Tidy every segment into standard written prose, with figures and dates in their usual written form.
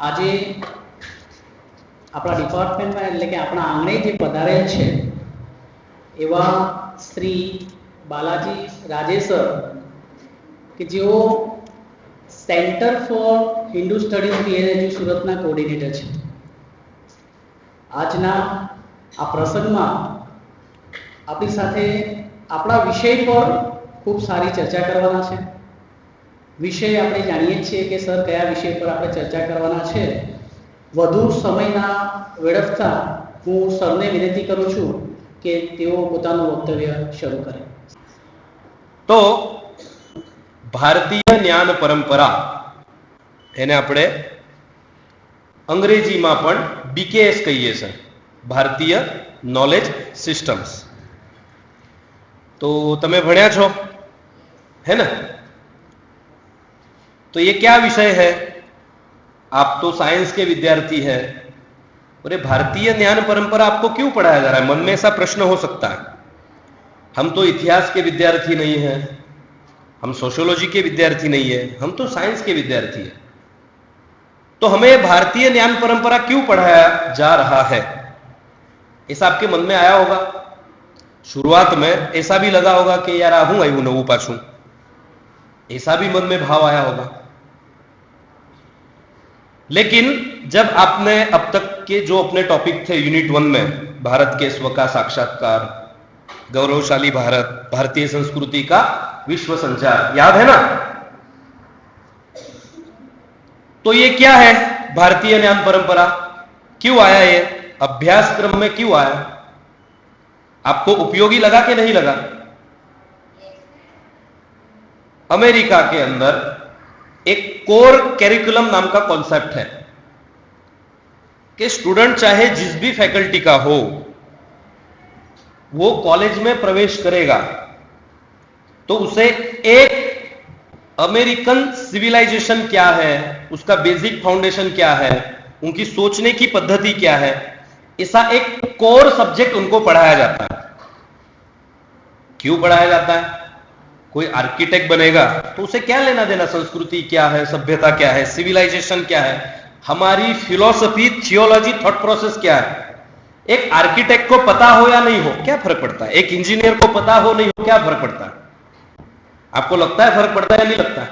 આજે આપણા ડિપાર્ટમેન્ટમાં એટલે કે આપણા આંગણે જે પધારેલ છે એવા શ્રી બાલાજી રાજેસર કે જેઓ centre for Hindu studies PNHU સુરતના કોર્ડિનેટર છે. આજના આ પ્રસંગમાં આપણી સાથે આપણા વિષય પર ખૂબ સારી ચર્ચા કરવાના છે. વિષય આપણે જાણીએ છીએ કે સર કયા વિષય પર આપણે ચર્ચા કરવાના છે. વધુ સમય ના વેડફતા હું સરને વિનંતી કરું છું કે તેઓ પોતાનું વક્તવ્ય શરૂ કરે. તો ભારતીય જ્ઞાન પરંપરા એને આપણે અંગ્રેજીમાં પણ BKS કહીએ છીએ, ભારતીય નોલેજ સિસ્ટम्स. तो તમે ભણ્યા છો है ना? तो ये क्या विषय है? आप तो साइंस के विद्यार्थी हैं. अरे भारतीय ज्ञान परंपरा आपको क्यों पढ़ाया जा रहा है? मन में ऐसा प्रश्न हो सकता है. हम तो इतिहास के विद्यार्थी नहीं हैं, हम सोशियोलॉजी के विद्यार्थी नहीं है, हम तो साइंस के विद्यार्थी हैं. तो हमें भारतीय ज्ञान परंपरा क्यों पढ़ाया जा रहा है? ऐसा आपके मन में आया होगा. शुरुआत में ऐसा भी लगा होगा कि यार आ हूं आयु नवू पाछू, ऐसा भी मन में भाव आया होगा. लेकिन जब आपने अब तक के जो अपने टॉपिक थे यूनिट 1 में, भारत के स्व का साक्षात्कार, गौरवशाली भारत, भारतीय संस्कृति का विश्व संचार, याद है ना? तो ये क्या है भारतीय ज्ञान परंपरा? क्यों आया ये? अभ्यासक्रम में क्यों आया? आपको उपयोगी लगा कि नहीं लगा? अमेरिका के अंदर एक कोर कैरिकुलम नाम का कॉन्सेप्ट है कि स्टूडेंट चाहे जिस भी फैकल्टी का हो, वो कॉलेज में प्रवेश करेगा तो उसे एक अमेरिकन सिविलाइजेशन क्या है, उसका बेसिक फाउंडेशन क्या है, उनकी सोचने की पद्धति क्या है, ऐसा एक कोर सब्जेक्ट उनको पढ़ाया जाता है. क्यों पढ़ाया जाता है? कोई आर्किटेक्ट बनेगा तो उसे क्या लेना देना, संस्कृति क्या है, सभ्यता क्या है, सिविलाइजेशन क्या है, हमारी फिलॉसफी, थियोलॉजी, थॉट प्रोसेस क्या है. एक आर्किटेक्ट को पता हो या नहीं हो क्या फर्क पड़ता है? एक इंजीनियर को पता हो नहीं हो क्या फर्क पड़ता है? आपको लगता है फर्क पड़ता है या नहीं लगता है?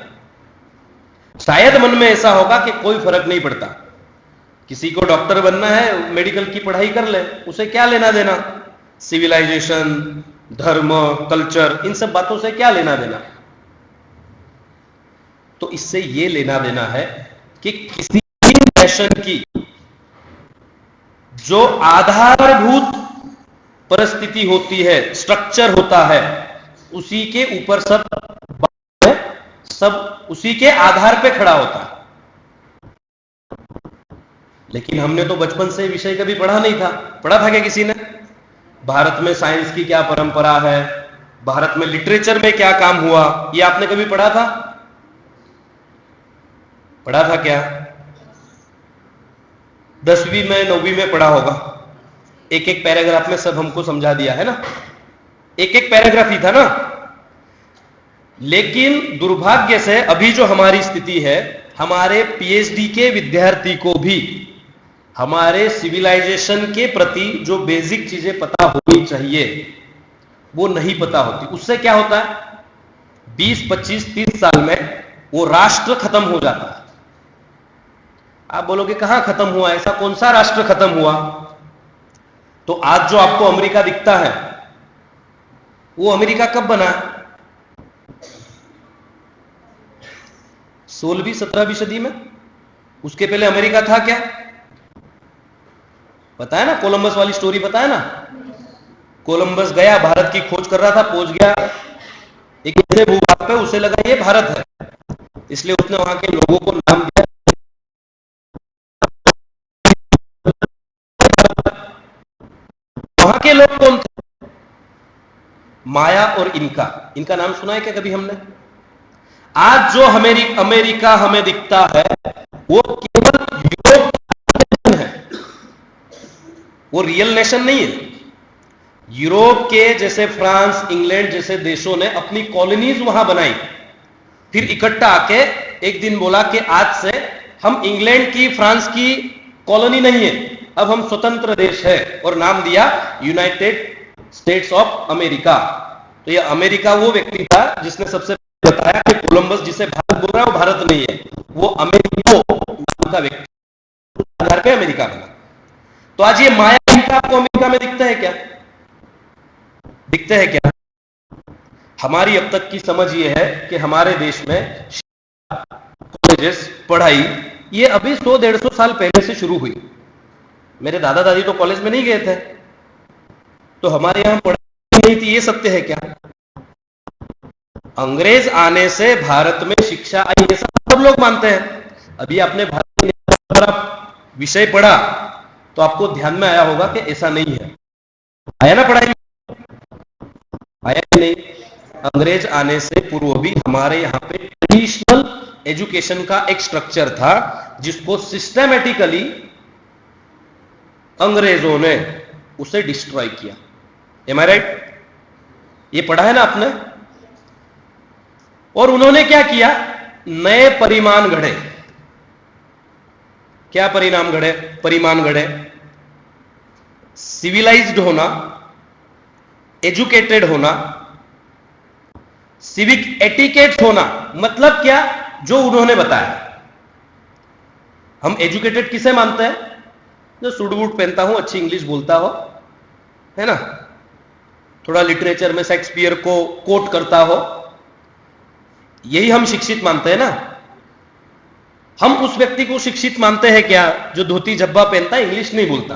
शायद मन में ऐसा होगा कि कोई फर्क नहीं पड़ता. किसी को डॉक्टर बनना है, मेडिकल की पढ़ाई कर ले, उसे क्या लेना देना, सिविलाइजेशन, धर्म, कल्चर, इन सब बातों से क्या लेना देना. तो इससे ये लेना देना है कि किसी नेशन की जो आधारभूत परिस्थिति होती है, स्ट्रक्चर होता है, उसी के ऊपर सब उसी के आधार पे खड़ा होता है. लेकिन हमने तो बचपन से विषय कभी पढ़ा नहीं था. पढ़ा था क्या किसी ने? भारत में साइंस की क्या परंपरा है, भारत में लिटरेचर में क्या काम हुआ, ये आपने कभी पढ़ा था? पढ़ा था क्या? 10वीं में 9वीं में पढ़ा होगा. एक एक पैराग्राफ में सब हमको समझा दिया है ना. एक एक पैराग्राफ ही था ना. लेकिन दुर्भाग्य से अभी जो हमारी स्थिति है, हमारे PhD के विद्यार्थी को भी हमारे सिविलाइजेशन के प्रति जो बेसिक चीजें पता होनी चाहिए वो नहीं पता होती. उससे क्या होता है, 20, 25, 30 साल में वो राष्ट्र खत्म हो जाता है. आप बोलोगे कहां खत्म हुआ, ऐसा कौन सा राष्ट्र खत्म हुआ? तो आज जो आपको अमेरिका दिखता है, वो अमेरिका कब बना? 16वीं 17वीं सदी में. उसके पहले अमेरिका था क्या? पता है ना, कोलंबस वाली स्टोरी पता है ना. कोलंबस गया, भारत की खोज कर रहा था, पहुंच गया एक ऐसे भूभाग पे, उसे लगा ये भारत है, इसलिए उसने वहां के लोगों को नाम दिया. वहां के लोग कौन थे? माया और इनका. इनका नाम सुना है क्या कभी हमने? आज जो अमेरिका हमें दिखता है वो केवल यूरोप है, वो रियल नेशन नहीं है. यूरोप के जैसे फ्रांस, इंग्लैंड जैसे देशों ने अपनी कॉलोनीज वहां बनाई, फिर इकट्ठा आके एक दिन बोला कि आज से हम इंग्लैंड की, फ्रांस की कॉलोनी नहीं है, अब हम स्वतंत्र देश है और नाम दिया यूनाइटेड स्टेट्स ऑफ अमेरिका। तो ये अमेरिका वो व्यक्ति था जिसने सबसे पहले बताया कि कोलंबस जिसे भारत बोल रहा है वो भारत नहीं है, वो अमेरिको नाम का व्यक्ति, आधार पे अमेरिका बना। तो आज ये माया इंका आपको अमेरिका में दिखता है क्या? दिखते हैं क्या? हमारी अब तक की समझ ये है कि हमारे देश में कॉलेजेस, पढ़ाई ये अभी 100-150 साल पहले से शुरू हुई। मेरे दादा दादी तो कॉलेज में नहीं गए थे, तो हमारे यहां पढ़ाई नहीं थी, ये सत्य है क्या? अंग्रेज आने से भारत में शिक्षा आई, ऐसा सब लोग मानते हैं। अभी आपने भारतीय विषय पढ़ा तो आपको ध्यान में आया होगा कि ऐसा नहीं है। आया ना पढ़ाई में? आया कि नहीं? अंग्रेज आने से पूर्व भी हमारे यहाँ पे ट्रेडिशनल एजुकेशन का एक स्ट्रक्चर था जिसको सिस्टेमेटिकली अंग्रेजों ने उसे डिस्ट्रॉय किया। एम आई राइट? ये पढ़ा है ना आपने? और उन्होंने क्या किया? नए परिमाण गढ़े। क्या परिणाम गढ़े? परिमाण गढ़े। सिविलाइज्ड होना, एजुकेटेड होना, सिविक एटिकेट होना, मतलब क्या? जो उन्होंने बताया। हम एजुकेटेड किसे मानते हैं? जो सूट बूट पहनता हो, अच्छी इंग्लिश बोलता हो, है ना, थोड़ा लिटरेचर में शेक्सपियर को कोट करता हो, यही हम शिक्षित मानते हैं ना। हम उस व्यक्ति को शिक्षित मानते हैं क्या जो धोती झब्बा पहनता है, इंग्लिश नहीं बोलता?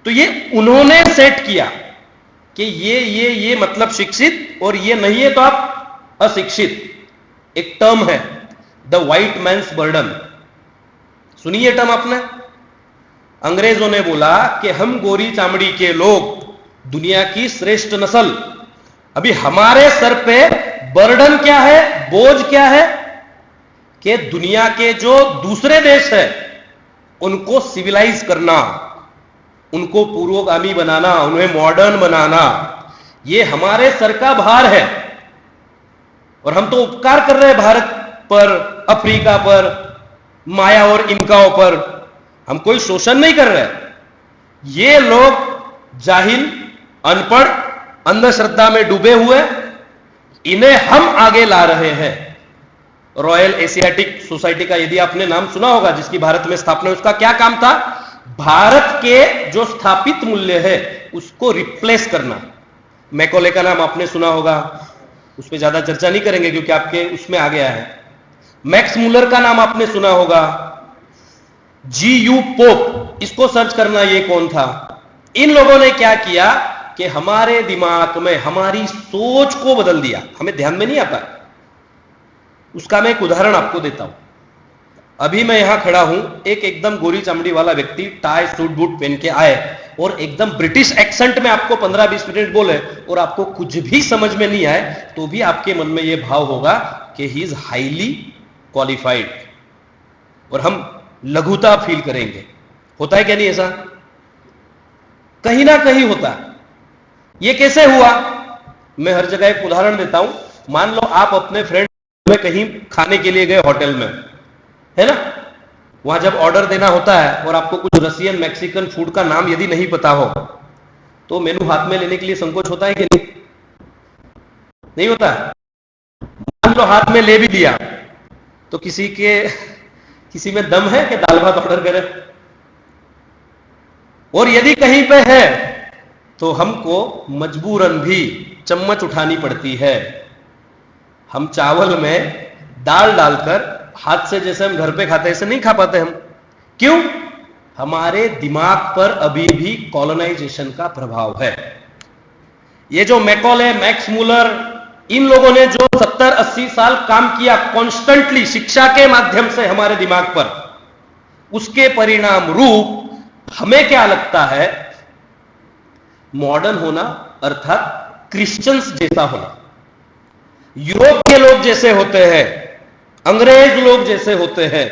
तो ये उन्होंने सेट किया कि ये मतलब शिक्षित, और ये नहीं है तो आप अशिक्षित। एक टर्म है द व्हाइट मैन्स बर्डन, सुनिए टर्म आपने। अंग्रेजों ने बोला कि हम गोरी चामड़ी के लोग दुनिया की श्रेष्ठ नस्ल, अभी हमारे सर पे बर्डन क्या है, बोझ क्या है कि दुनिया के जो दूसरे देश है उनको सिविलाइज करना, उनको पूर्वगामी बनाना, उन्हें मॉडर्न बनाना, ये हमारे सर का भार है। और हम तो उपकार कर रहे हैं भारत पर, अफ्रीका पर, माया और इनकाओं पर, हम कोई शोषण नहीं कर रहे। ये लोग जाहिल, अनपढ़, अंधश्रद्धा में डूबे हुए, इन्हें हम आगे ला रहे हैं। रॉयल एशियाटिक सोसाइटी का यदि आपने नाम सुना होगा, जिसकी भारत में स्थापना, उसका क्या काम था? भारत के जो स्थापित मूल्य है उसको रिप्लेस करना। मैकोले का नाम आपने सुना होगा, उस पर ज्यादा चर्चा नहीं करेंगे क्योंकि आपके उसमें आ गया है। मैक्स मूलर का नाम आपने सुना होगा, G.U. पोप, इसको सर्च करना, ये कौन था? इन लोगों ने क्या किया कि हमारे दिमाग में हमारी सोच को बदल दिया, हमें ध्यान में नहीं आता। उसका मैं एक उदाहरण आपको देता हूं। अभी मैं यहां खड़ा हूं, एक एकदम गोरी चमड़ी वाला व्यक्ति टाई सूट बूट पहन के आए और एकदम ब्रिटिश एक्सेंट में आपको 15-20 मिनट बोले और आपको कुछ भी समझ में नहीं आए, तो भी आपके मन में यह भाव होगा कि ही इज हाईली क्वालिफाइड, और हम लघुता फील करेंगे। होता है क्या नहीं ऐसा? कहीं ना कहीं होता है। यह कैसे हुआ? मैं हर जगह एक उदाहरण देता हूं। मान लो आप अपने फ्रेंड में कहीं खाने के लिए गए, होटल में, है ना, वहां जब ऑर्डर देना होता है और आपको कुछ रशियन मैक्सिकन फूड का नाम यदि नहीं पता हो, तो मेनू हाथ में लेने के लिए संकोच होता है कि नहीं? नहीं होता? मान लो हाथ में ले भी लिया, तो किसी में दम है कि दाल भात ऑर्डर करे? और यदि कहीं पे है तो हमको मजबूरन भी चम्मच उठानी पड़ती है। हम चावल में दाल डालकर हाथ से, जैसे हम घर पे खाते हैं, ऐसे नहीं खा पाते हम। क्यों? हमारे दिमाग पर अभी भी कॉलोनाइजेशन का प्रभाव है। ये जो मैकॉले, मैक्स मूलर, इन लोगों ने जो 70-80 साल काम किया कॉन्स्टेंटली शिक्षा के माध्यम से हमारे दिमाग पर, उसके परिणाम रूप हमें क्या लगता है? मॉडर्न होना अर्थात क्रिश्चियंस जैसा होना, यूरोप के लोग जैसे होते हैं, अंग्रेज लोग जैसे होते हैं,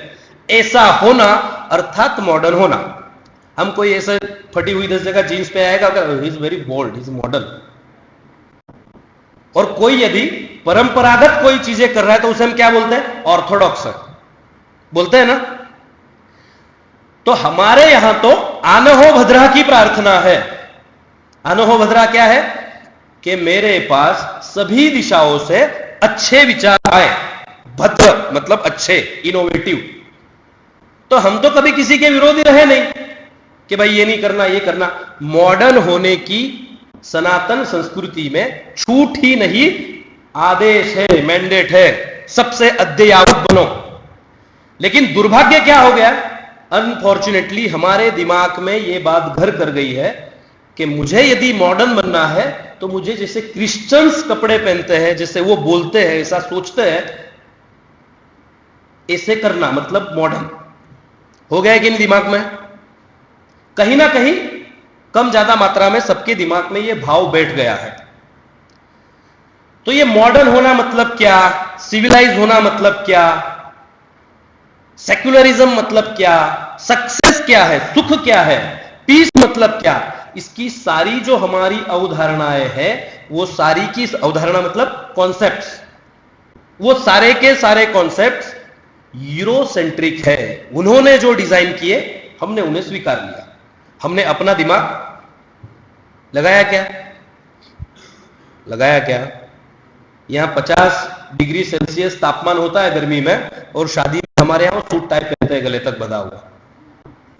ऐसा होना अर्थात मॉडर्न होना। हम कोई ऐसे फटी हुई 10 जगह जीन्स पे आएगा, he is very bold, he is modern. और कोई यदि परंपरागत कोई चीजें कर रहा है तो उसे हम क्या बोलते हैं? ऑर्थोडॉक्स है। बोलते हैं ना। तो हमारे यहां तो आनहो भद्रा की प्रार्थना है। आनहो भद्रा क्या है? कि मेरे पास सभी दिशाओं से अच्छे विचार आए। भद्र मतलब अच्छे, इनोवेटिव। तो हम तो कभी किसी के विरोधी रहे नहीं कि भाई ये नहीं करना, ये करना। मॉडर्न होने की सनातन संस्कृति में छूट ही नहीं, आदेश है, मैंडेट है, सबसे अद्ययावत बनो। लेकिन दुर्भाग्य क्या हो गया? अनफॉर्चुनेटली हमारे दिमाग में यह बात घर कर गई है कि मुझे यदि मॉडर्न बनना है तो मुझे जैसे क्रिश्चियंस कपड़े पहनते हैं, जैसे वो बोलते हैं, ऐसा सोचते हैं, ऐसे करना मतलब मॉडर्न हो गया कि नहीं दिमाग में? कहीं ना कहीं कम ज्यादा मात्रा में सबके दिमाग में यह भाव बैठ गया है। तो ये मॉडर्न होना मतलब क्या? सिविलाइज होना मतलब क्या? सेक्युलरिज्म मतलब क्या? सक्सेस क्या है? सुख क्या है? पीस मतलब क्या? इसकी सारी जो हमारी अवधारणाएं हैं, वो सारी की अवधारणा मतलब कॉन्सेप्ट्स, वो सारे के सारे कॉन्सेप्ट्स यूरोसेंट्रिक है। उन्होंने जो डिजाइन किए, हमने उन्हें स्वीकार लिया। हमने अपना दिमाग लगाया क्या? लगाया क्या? यहां 50 डिग्री सेल्सियस तापमान होता है गर्मी में, और शादी में हमारे यहां सूट टाइप पहनते हैं, गले तक बंधा हुआ।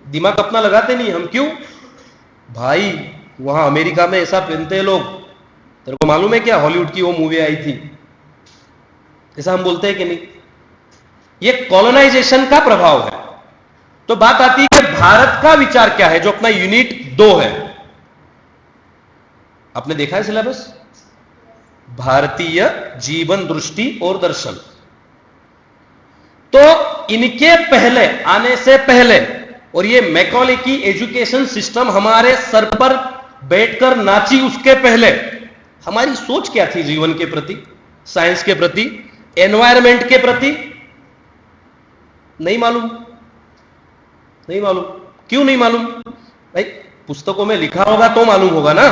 दिमाग अपना लगाते नहीं हम। क्यों भाई? वहां अमेरिका में ऐसा पहनते हैं लोग। तेरे को मालूम है क्या? हॉलीवुड की वो मूवी आई थी, ऐसा हम बोलते हैं कि नहीं? ये कॉलोनाइजेशन का प्रभाव है। तो बात आती है कि भारत का विचार क्या है, जो अपना यूनिट 2 है। आपने देखा है सिलेबस? भारतीय जीवन दृष्टि और दर्शन। तो इनके पहले आने से पहले, और ये मैकॉले की एजुकेशन सिस्टम हमारे सर पर बैठकर नाची, उसके पहले हमारी सोच क्या थी जीवन के प्रति, साइंस के प्रति, एनवायरमेंट के प्रति? नहीं मालूम। नहीं मालूम। क्यों नहीं मालूम भाई? पुस्तकों में लिखा होगा तो मालूम होगा ना।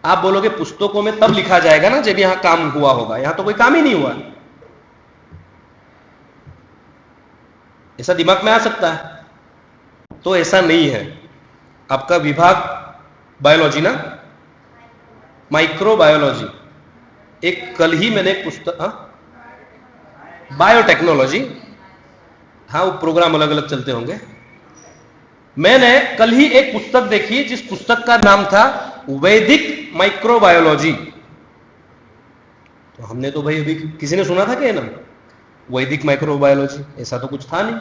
आप बोलोगे पुस्तकों में तब लिखा जाएगा ना जब यहां काम हुआ होगा। यहां तो कोई काम ही नहीं हुआ। ऐसा दिमाग में आ सकता है? तो ऐसा नहीं है। आपका विभाग बायोलॉजी ना, माइक्रोबायोलॉजी। एक कल ही मैंने पुस्तक, बायोटेक्नोलॉजी, हाँ वो प्रोग्राम अलग अलग चलते होंगे। मैंने कल ही एक पुस्तक देखी जिस पुस्तक का नाम था वैदिक माइक्रोबायोलॉजी। तो हमने तो भाई अभी किसी ने सुना था क्या नाम वैदिक माइक्रोबायोलॉजी? ऐसा तो कुछ था नहीं।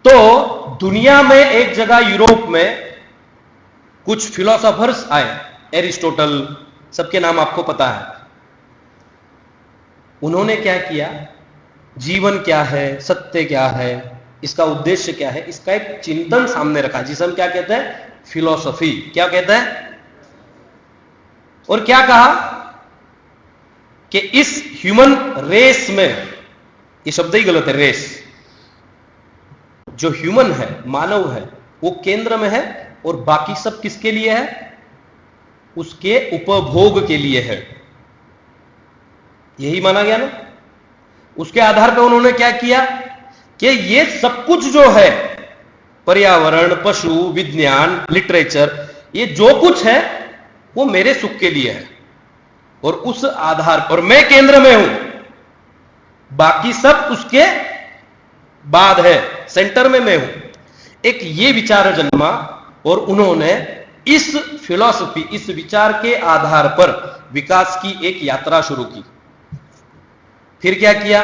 तो दुनिया में एक जगह यूरोप में कुछ फिलोसोफर्स आए, एरिस्टोटल, सबके नाम आपको पता है। उन्होंने क्या किया? जीवन क्या है, सत्य क्या है, इसका उद्देश्य क्या है, इसका एक चिंतन सामने रखा, जिसे हम क्या कहते हैं? फिलॉसफी। क्या कहते हैं? और क्या कहा कि इस ह्यूमन रेस में, ये शब्द ही गलत है, रेस, जो ह्यूमन है, मानव है, वो केंद्र में है, और बाकी सब किसके लिए है? उसके उपभोग के लिए है। यही माना गया ना। उसके आधार पर उन्होंने क्या किया कि ये सब कुछ जो है, पर्यावरण, पशु विज्ञान, लिटरेचर, ये जो कुछ है वो मेरे सुख के लिए है, और उस आधार पर मैं केंद्र में हूं, बाकी सब उसके बाद है, सेंटर में मैं हूं। एक ये विचार जन्मा, और उन्होंने इस फिलॉसफी, इस विचार के आधार पर विकास की एक यात्रा शुरू की। फिर क्या किया?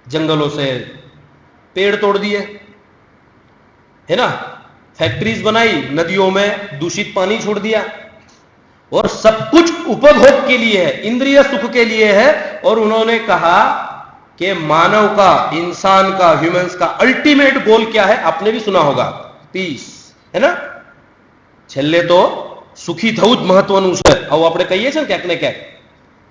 जंगलों से पेड़ तोड़ दिए, है ना, फैक्ट्रीज बनाई, नदियों में दूषित पानी छोड़ दिया, और सब कुछ उपभोग के लिए है, इंद्रिय सुख के लिए है। और उन्होंने कहा कि मानव का, इंसान का, ह्यूमंस का अल्टीमेट गोल क्या है? आपने भी सुना होगा, पीस, है ना। छेल्ले तो सुखी थવું જ મહત્વનું છે, આવું આપણે કહીએ છીએ ક્યાંક ને ક્યાંક।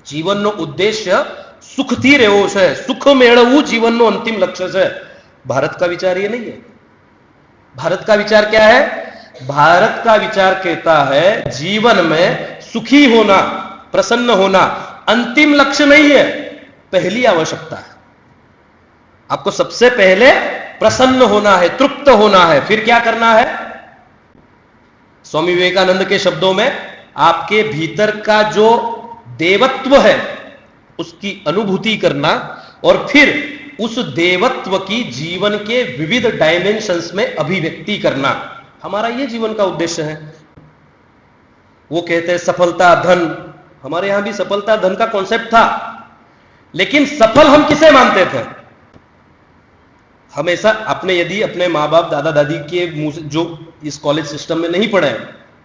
જીવનનો ઉદ્દેશ્ય સુખથી રહેવો છે, સુખ મેળવવું જીવનનો અંતિમ લક્ષ્ય છે। भारत का विचार ये नहीं है। भारत का विचार क्या है? भारत का विचार कहता है जीवन में सुखी होना, प्रसन्न होना अंतिम लक्ष्य नहीं है, पहली आवश्यकता है। आपको सबसे पहले प्रसन्न होना है, तृप्त होना है, फिर क्या करना है? स्वामी विवेकानंद के शब्दों में, आपके भीतर का जो देवत्व है उसकी अनुभूति करना और फिर उस देवत्व की जीवन के विविध डायमेंशंस में अभिव्यक्ति करना, हमारा यह जीवन का उद्देश्य है। वो कहते हैं सफलता धन, हमारे यहां भी सफलता धन का कॉन्सेप्ट था, लेकिन सफल हम किसे मानते थे? हमेशा आपने यदि अपने माँ बाप दादा दादी के मुंह से, जो इस कॉलेज सिस्टम में नहीं पढ़े,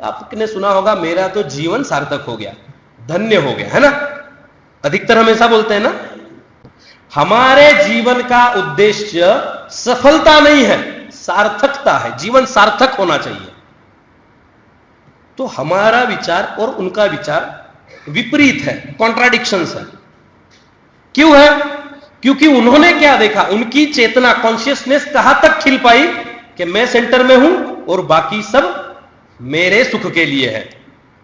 आपने सुना होगा मेरा तो जीवन सार्थक हो गया, धन्य हो गया, है ना? अधिकतर हम ऐसा बोलते हैं ना। हमारे जीवन का उद्देश्य सफलता नहीं है, सार्थकता है, जीवन सार्थक होना चाहिए। तो हमारा विचार और उनका विचार विपरीत है, कॉन्ट्राडिक्शंस है। क्यों है? क्योंकि उन्होंने क्या देखा, उनकी चेतना, कॉन्शियसनेस कहां तक खिल पाई कि मैं सेंटर में हूं और बाकी सब मेरे सुख के लिए है,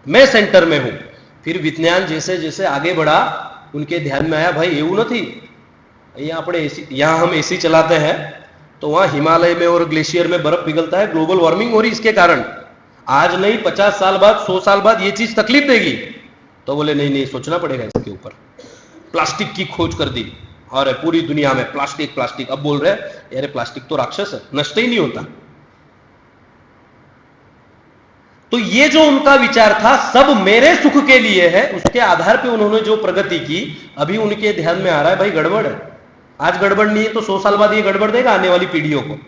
मैं सेंटर में हूं। फिर विज्ञान जैसे जैसे आगे बढ़ा, उनके ध्यान में आया, भाई એવું નથી, यहां हम एसी चलाते हैं तो वहां हिमालय में और ग्लेशियर में बर्फ पिघलता है, ग्लोबल वार्मिंग हो रही इसके कारण, आज नहीं 50 साल बाद 100 साल बाद ये चीज तकलीफ देगी। तो बोले नहीं नहीं, सोचना पड़ेगा इसके ऊपर। प्लास्टिक की खोज कर दी, और पूरी दुनिया में प्लास्टिक प्लास्टिक। अब बोल रहे अरे प्लास्टिक तो राक्षस है, नष्ट ही नहीं होता। तो ये जो उनका विचार था सब मेरे सुख के लिए है, उसके आधार पे उन्होंने जो प्रगति की, अभी उनके ध्यान में आ रहा है भाई गड़बड़ है, आज गड़बड़ नहीं है तो 100 साल बाद ये गड़बड़ देगा आने वाली पीढ़ियों को।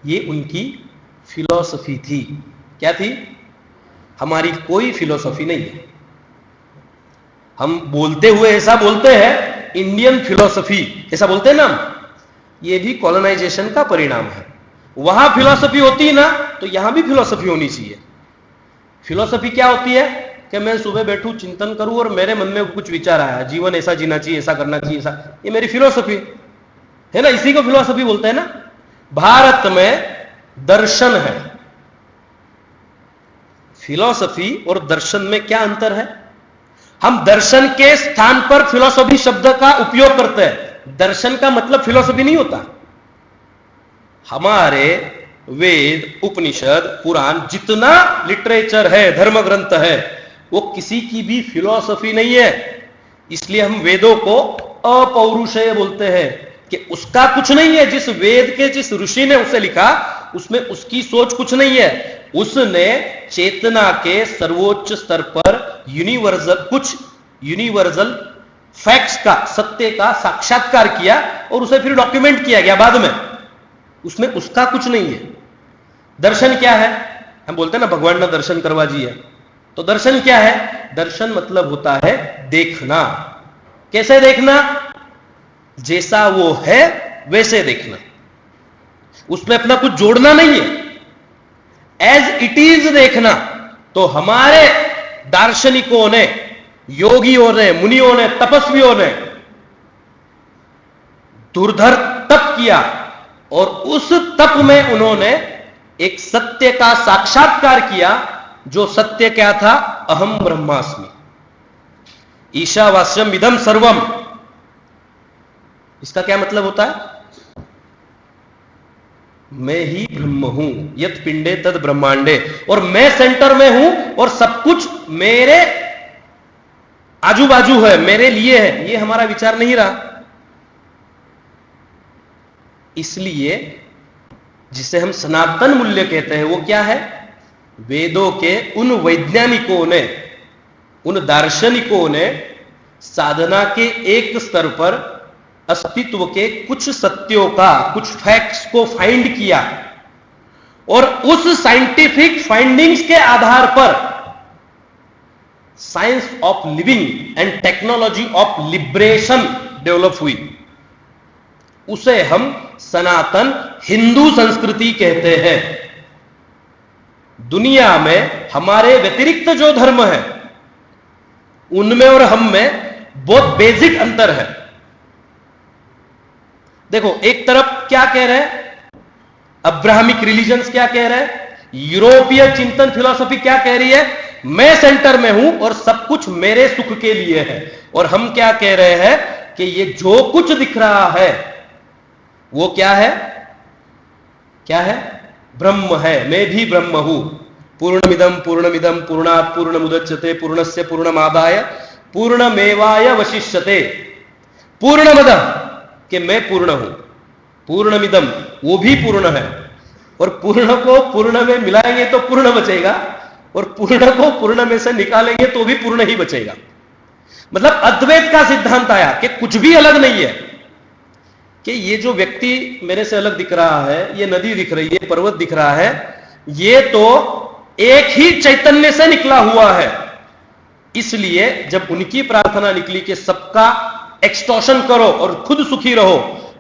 ये उनकी फिलॉसफी थी। क्या थी? हमारी कोई फिलॉसफी नहीं है। हम बोलते हुए ऐसा बोलते हैं इंडियन फिलॉसफी, ऐसा बोलते हैं ना, ये भी कॉलोनाइजेशन का परिणाम है। वहां फिलॉसफी होती ना तो यहां भी फिलॉसफी होनी चाहिए। फिलॉसफी क्या होती है कि मैं सुबह बैठूं, चिंतन करूं और मेरे मन में कुछ विचार आया, जीवन ऐसा जीना चाहिए, ऐसा करना चाहिए, ऐसा, ये मेरी फिलॉसफी है ना, इसी को फिलॉसफी बोलते हैं ना। भारत में दर्शन है। फिलॉसफी और दर्शन में क्या अंतर है? हम दर्शन के स्थान पर फिलॉसफी शब्द का उपयोग करते हैं। दर्शन का मतलब फिलॉसफी नहीं होता। हमारे वेद, उपनिषद, पुराण, जितना लिटरेचर है, धर्म ग्रंथ है, वो किसी की भी फिलॉसफी नहीं है। इसलिए हम वेदों को अपौरुषेय बोलते हैं कि उसका कुछ नहीं है। जिस वेद के जिस ऋषि ने उसे लिखा, उसमें उसकी सोच कुछ नहीं है। उसने चेतना के सर्वोच्च स्तर पर यूनिवर्सल फैक्ट्स का, सत्य का साक्षात्कार किया और उसे फिर डॉक्यूमेंट किया गया बाद में। उसमें उसका कुछ नहीं है। दर्शन क्या है? हम बोलते हैं ना भगवान ना दर्शन करवा जी है। तो दर्शन क्या है? दर्शन मतलब होता है देखना। कैसे देखना? जैसा वो है वैसे देखना, उसमें अपना कुछ जोड़ना नहीं है, एज इट इज देखना। तो हमारे दार्शनिकों ने, योगियों ने, मुनियों ने, तपस्वियों ने दुर्धर तप किया और उस तप में उन्होंने एक सत्य का साक्षात्कार किया। जो सत्य क्या था? अहम ब्रह्मास्मि, ईशावास्यम इदम सर्वम। इसका क्या मतलब होता है? मैं ही ब्रह्म हूं, यत पिंडे तद ब्रह्मांडे, और मैं सेंटर में हूं और सब कुछ मेरे आजू बाजू है, मेरे लिए है। ये हमारा विचार नहीं रहा। इसलिए जिसे हम सनातन मूल्य कहते हैं, वो क्या है? वेदों के उन वैज्ञानिकों ने, उन दार्शनिकों ने साधना के एक स्तर पर अस्तित्व के कुछ सत्यों का, कुछ फैक्ट्स को फाइंड किया और उस साइंटिफिक फाइंडिंग्स के आधार पर science of living and technology of liberation develop हुई। उसे हम सनातन हिंदू संस्कृति कहते हैं। दुनिया में हमारे व्यतिरिक्त जो धर्म है, उनमें और हम में बहुत बेसिक अंतर है। देखो, एक तरफ क्या कह रहे हैं अब्राहमिक रिलीजन्स, क्या कह रहे हैं यूरोपीय चिंतन फिलॉसफी, क्या कह रही है? मैं सेंटर में हूं और सब कुछ मेरे सुख के लिए है। और हम क्या कह रहे हैं कि ये जो कुछ दिख रहा है वो क्या है? क्या है? ब्रह्म है। मैं भी ब्रह्म हूं। पूर्णमिदं पूर्णात् पूर्णमुदच्यते पूर्णस्य पूर्णमादाय पूर्णमेवाय वशिष्यते। पूर्णमद कि मैं पूर्ण हूं, पूर्णमिदम वो भी पूर्ण है, और पूर्ण को पूर्ण में मिलाएंगे तो पूर्ण बचेगा, और पूर्ण को पूर्ण में से निकालेंगे तो भी पूर्ण ही बचेगा। मतलब अद्वैत का सिद्धांत आया कि कुछ भी अलग नहीं है, कि ये जो व्यक्ति मेरे से अलग दिख रहा है, ये नदी दिख रही है, पर्वत दिख रहा है, ये तो एक ही चैतन्य से निकला हुआ है। इसलिए जब उनकी प्रार्थना निकली कि सबका एक्सटॉर्शन करो और खुद सुखी रहो,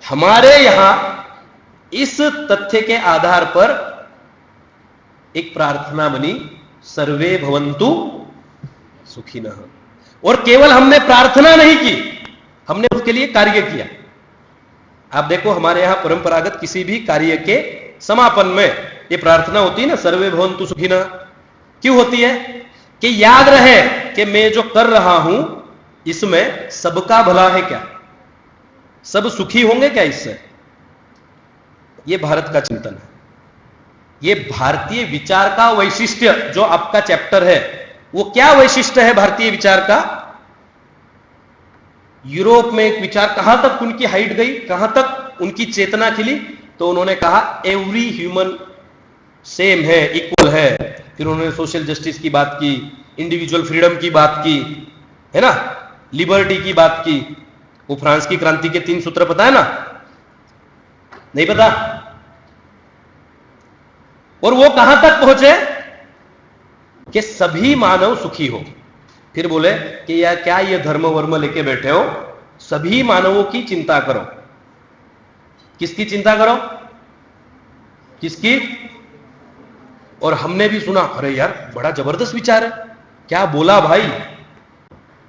हमारे यहां इस तथ्य के आधार पर एक प्रार्थना बनी, सर्वे भवन्तु सुखिनः। और केवल हमने प्रार्थना नहीं की, हमने उसके लिए कार्य किया। आप देखो हमारे यहां परंपरागत किसी भी कार्य के समापन में ये प्रार्थना होती है ना, सर्वे भवन्तु सुखिनः। क्यों होती है? कि याद रहे कि मैं जो कर रहा हूं इसमें सबका भला है क्या, सब सुखी होंगे क्या इससे। यह भारत का चिंतन है, यह भारतीय विचार का वैशिष्ट्य जो आपका चैप्टर है, वो क्या वैशिष्ट्य है भारतीय विचार का। यूरोप में एक विचार कहां तक उनकी हाइट गई, कहां तक उनकी चेतना खिली, तो उन्होंने कहा एवरी ह्यूमन सेम है, इक्वल है। फिर उन्होंने सोशल जस्टिस की बात की, इंडिविजुअल फ्रीडम की बात की, है ना, लिबर्टी की बात की। वो फ्रांस की क्रांति के 3 सूत्र पता है ना? नहीं पता? और वो कहां तक पहुंचे कि सभी मानव सुखी हो। फिर बोले कि यार क्या ये धर्म वर्म लेके बैठे हो, सभी मानवों की चिंता करो। किसकी चिंता करो? किसकी? और हमने भी सुना, अरे यार बड़ा जबरदस्त विचार है, क्या बोला भाई,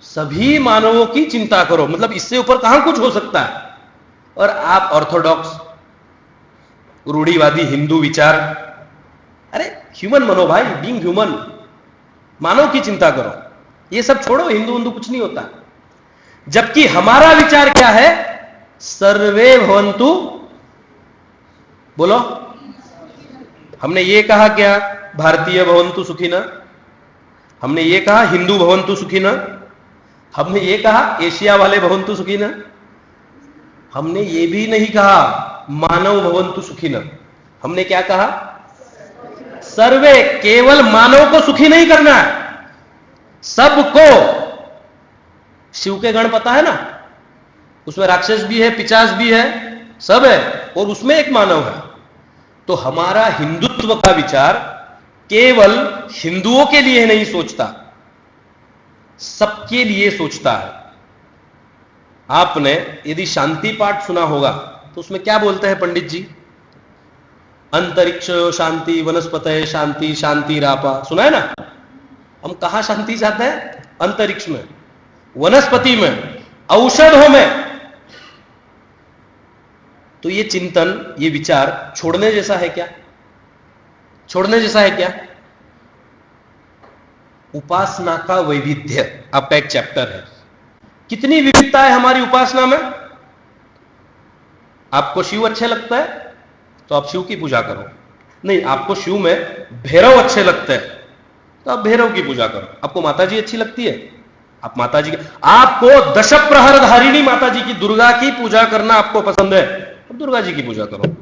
सभी मानवों की चिंता करो, मतलब इससे ऊपर कहां कुछ हो सकता है। और आप ऑर्थोडॉक्स रूढ़िवादी हिंदू विचार, अरे ह्यूमन बनो भाई, बीइंग ह्यूमन, मानव की चिंता करो, ये सब छोड़ो, हिंदू हिंदू कुछ नहीं होता। जबकि हमारा विचार क्या है? सर्वे भवन्तु, बोलो। हमने ये कहा क्या? भारतीय भवन्तु सुखिनः। हमने ये कहा हिंदू भवन्तु सुखिनः। हमने ये कहा एशिया वाले भवन्तु सुखिनः। हमने ये भी नहीं कहा मानव भवन्तु सुखिनः। हमने क्या कहा? सर्वे, केवल मानव को सुखी नहीं करना है, सबको। शिव के गण पता है ना, उसमें राक्षस भी है, पिशाच भी है, सब है, और उसमें एक मानव है। तो हमारा हिंदुत्व का विचार केवल हिंदुओं के लिए नहीं सोचता, सबके लिए सोचता है। आपने यदि शांति पाठ सुना होगा तो उसमें क्या बोलते हैं पंडित जी? अंतरिक्ष शांति, वनस्पतय शांति, शांति रापा, सुना है ना? हम कहां शांति चाहते हैं? अंतरिक्ष में, वनस्पति में, औषधों में। तो ये चिंतन, ये विचार छोड़ने जैसा है क्या? छोड़ने जैसा है क्या? उपासना का वैविध्य आपका एक चैप्टर है। कितनी विविधता है हमारी उपासना में। आपको शिव अच्छे लगता है तो आप शिव की पूजा करो, नहीं आपको शिव में भैरव अच्छे लगते हैं तो आप भैरव की पूजा करो। आपको माताजी अच्छी लगती है, आप माताजी की, आपको दश प्रहर धारिणी माताजी की, दुर्गा की पूजा करना आपको पसंद है, आप दुर्गा जी की पूजा करो।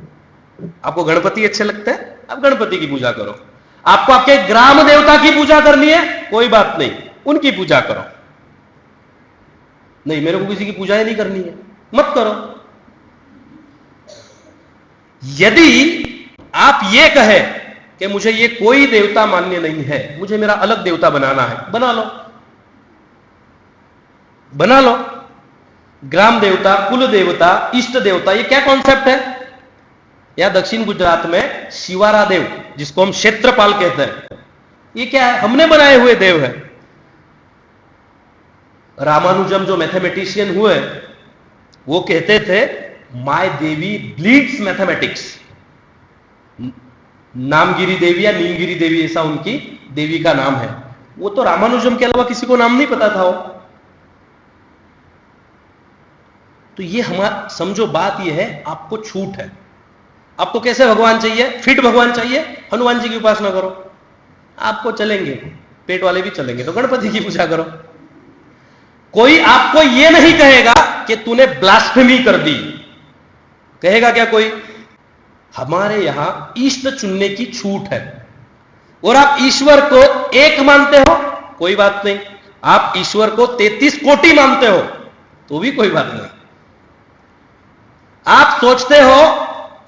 आपको गणपति अच्छे लगते हैं, आप गणपति की पूजा करो। आपको आपके ग्राम देवता की पूजा करनी है, कोई बात नहीं, उनकी पूजा करो। नहीं मेरे को किसी की पूजा ही नहीं करनी है, मत करो। यदि आप ये कहे कि मुझे ये कोई देवता मान्य नहीं है, मुझे मेरा अलग देवता बनाना है, बना लो, बना लो। ग्राम देवता, कुल देवता, इष्ट देवता, ये क्या कॉन्सेप्ट है? या दक्षिण गुजरात में शिवारा देव, जिसको हम क्षेत्रपाल कहते हैं, ये क्या है? हमने बनाए हुए देव है। रामानुजम जो मैथमेटिशियन हुए, वो कहते थे my Devi bleeds mathematics. Namagiri Devi या नीलगिरी देवी, ऐसा उनकी देवी का नाम है। वो तो रामानुजम के अलावा किसी को नाम नहीं पता था वो। तो ये हमारा समझो, बात ये है, आपको छूट है। आपको कैसे भगवान चाहिए? फिट भगवान चाहिए, हनुमान जी की उपासना करो। आपको चलेंगे, पेट वाले भी चलेंगे तो गणपति की पूजा करो। कोई आपको ये नहीं कहेगा कि तूने ब्लास्फेमी कर दी, कहेगा क्या कोई? हमारे यहां इष्ट चुनने की छूट है। और आप ईश्वर को एक मानते हो, कोई बात नहीं। आप ईश्वर को 33 कोटि मानते हो तो भी कोई बात नहीं। आप सोचते हो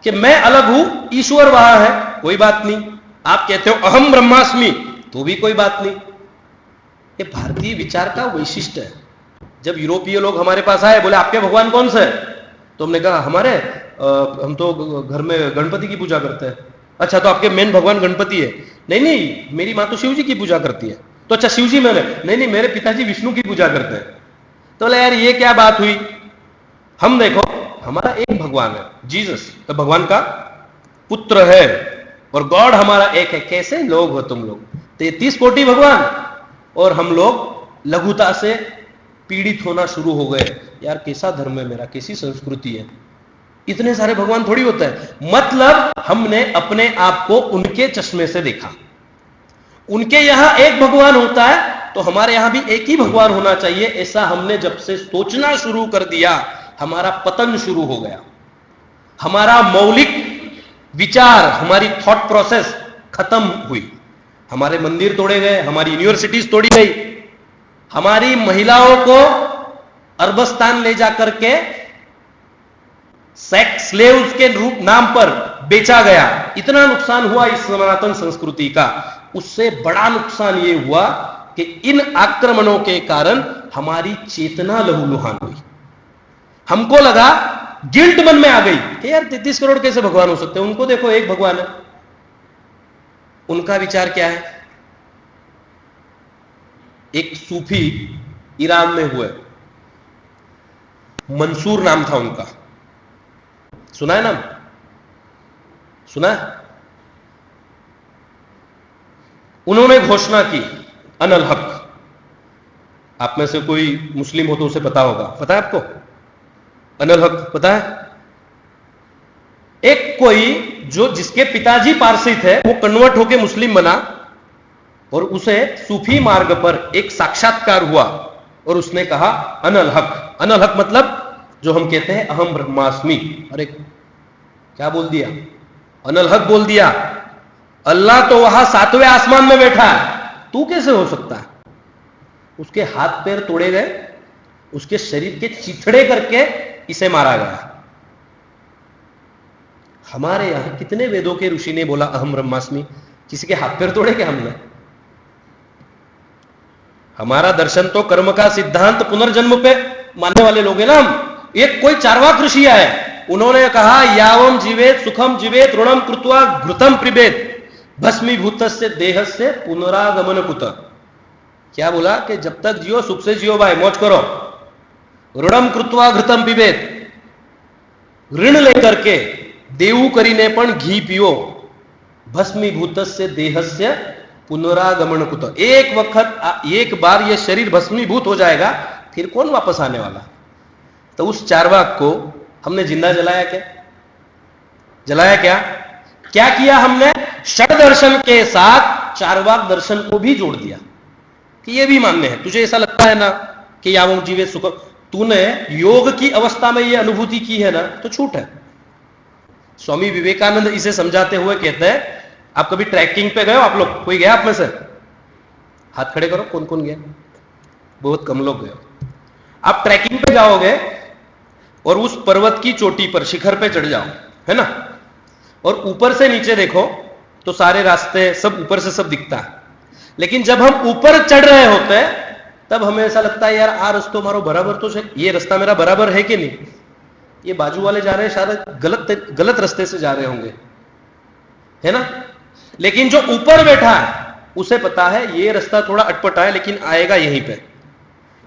कि मैं अलग हूं, ईश्वर वहां है, कोई बात नहीं। आप कहते हो अहम ब्रह्मास्मि, तो भी कोई बात नहीं। ये भारतीय विचार का वैशिष्ट्य है। जब यूरोपीय लोग हमारे पास आए, बोले आपके भगवान कौन से है? तो हमने कहा हमारे हम तो घर में गणपति की पूजा करते हैं। अच्छा, तो आपके मेन भगवान गणपति है? नहीं नहीं, मेरी मां तो शिव जी की पूजा करती है। तो अच्छा, शिव जी मैंने? नहीं नहीं, मेरे पिताजी विष्णु की पूजा करते हैं। तो बोले यार ये क्या बात हुई? हम देखो, हमारा एक भगवान है, जीसस तो भगवान का पुत्र है, और गॉड हमारा एक है। कैसे लोग हो तुम लोग? 33 कोटि भगवान, और हम लोग लघुता से पीड़ित होना शुरू हो गए। यार कैसा धर्म है मेरा, कैसी संस्कृति है, इतने सारे भगवान थोड़ी होता है। मतलब हमने अपने आप को उनके चश्मे से देखा। उनके यहां एक भगवान होता है तो हमारे यहां भी एक ही भगवान होना चाहिए, ऐसा हमने जब से सोचना शुरू कर दिया, हमारा पतन शुरू हो गया। हमारा मौलिक विचार, हमारी थॉट प्रोसेस खत्म हुई। हमारे मंदिर तोड़े गए, हमारी यूनिवर्सिटीज तोड़ी गई, हमारी महिलाओं को अरबस्तान ले जाकर के सेक्स स्लेव्स के रूप नाम पर बेचा गया। इतना नुकसान हुआ इस सनातन संस्कृति का। उससे बड़ा नुकसान यह हुआ कि इन आक्रमणों के कारण हमारी चेतना लहूलुहान हुई। हमको लगा, गिल्ट मन में आ गई कि यार 33 करोड़ कैसे भगवान हो सकते हैं? उनको देखो एक भगवान है। उनका विचार क्या है? एक सूफी ईरान में हुए, मंसूर नाम था उनका, सुना है नाम? सुना है? उन्होंने घोषणा की अनल हक। आप में से कोई मुस्लिम हो तो उसे पता होगा, पता है आपको? अनल हक पता है? एक कोई जो जिसके पिताजी पारसी थे, वो कन्वर्ट होके मुस्लिम बना, और उसे सूफी मार्ग पर एक साक्षात्कार हुआ, और उसने कहा अनल हक। अनल हक मतलब जो हम कहते हैं अहम ब्रह्मास्मि। अरे क्या बोल दिया? अनल हक बोल दिया। अल्लाह तो वहां 7वें आसमान में बैठा है, तू कैसे हो सकता है? उसके हाथ पैर तोड़े गए, उसके शरीर के चिथड़े करके इसे मारा गया। हमारे यहां कितने वेदों के ऋषि ने बोला अहम ब्रह्मास्मि? किसी के हाथ पैर तोड़े क्या हमने? हमारा दर्शन तो कर्म का सिद्धांत पुनर्जन्म पे मानने वाले लोग हैं ना हम। एक कोई चार्वाक ऋषि आए, उन्होंने कहा यावम जीवेत सुखम जीवेत ऋणम कृत्वा घृतम पिबेत भस्मीभूतस्य देहस्य पुनरागमन कुत। क्या बोला? कि जब तक जियो सुख से जियो भाई, मौज करो। ऋणम कृत्वा घृतम पिबेत, ऋण लेकर के देवू करीने पण घी पियो। भस्मीभूतस्य देहस्य पुनरागमन कुत। एक वक्त, एक बार ये शरीर भस्मीभूत हो जाएगा, फिर कौन वापस आने वाला? तो उस चार्वाक को हमने जिंदा जलाया क्या? जलाया क्या? क्या किया हमने? षड दर्शन के साथ चार्वाक दर्शन को भी जोड़ दिया कि ये भी मान्य है। तुझे ऐसा लगता है ना कि यावम जीवे सुख, तूने योग की अवस्था में ये अनुभूति की है ना, तो छूट है। स्वामी विवेकानंद इसे समझाते हुए कहते हैं, आप कभी ट्रैकिंग पे गए हो? आप लोग कोई गया आप में से? हाथ खड़े करो, कौन कौन गया? बहुत कम लोग गए। आप ट्रैकिंग पे जाओगे और उस पर्वत की चोटी पर, शिखर पे चढ़ जाओ, है ना, और ऊपर से नीचे देखो तो सारे रास्ते सब ऊपर से सब दिखता है। लेकिन जब हम ऊपर चढ़ रहे होते हैं तब हमें ऐसा लगता है यार आ रस्तो मारो बराबर तो है, ये रास्ता मेरा बराबर है कि नहीं? ये बाजू वाले जा रहे हैं, शायद गलत रास्ते से जा रहे होंगे, है ना। लेकिन जो ऊपर बैठा है उसे पता है ये रास्ता थोड़ा अटपटा है लेकिन आएगा यहीं पे,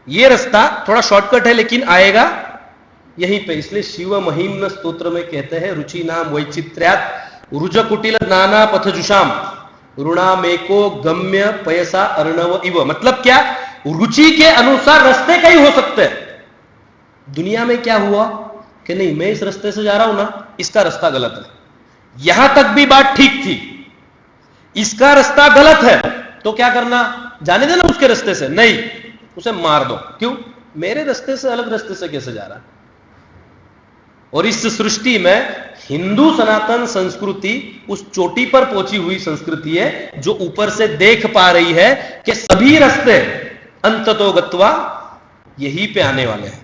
ये रास्ता थोड़ा शॉर्टकट है लेकिन आएगा यहीं पे। इसलिए शिव महिम्न स्तोत्र में कहते हैं रुचि नाम वैचित्र्यात रुज कुटिल नाना पथजुषाम ऋणामेको गम्य पयसा अर्णव इव। मतलब क्या? रुचि के अनुसार रास्ते कई हो सकते हैं, दुनिया में क्या हुआ कि नहीं, मैं इस रास्ते से जा रहा हूं ना, इसका रास्ता गलत है। यहां तक भी बात ठीक थी, इसका रास्ता गलत है तो क्या करना, जाने देना उसके रास्ते से, नहीं, उसे मार दो। क्यों? मेरे रास्ते से अलग रास्ते से कैसे जा रहा है? और इस सृष्टि में हिंदू सनातन संस्कृति उस चोटी पर पहुंची हुई संस्कृति है जो ऊपर से देख पा रही है कि सभी रास्ते अंततो गत्वा यहीं पे आने वाले हैं।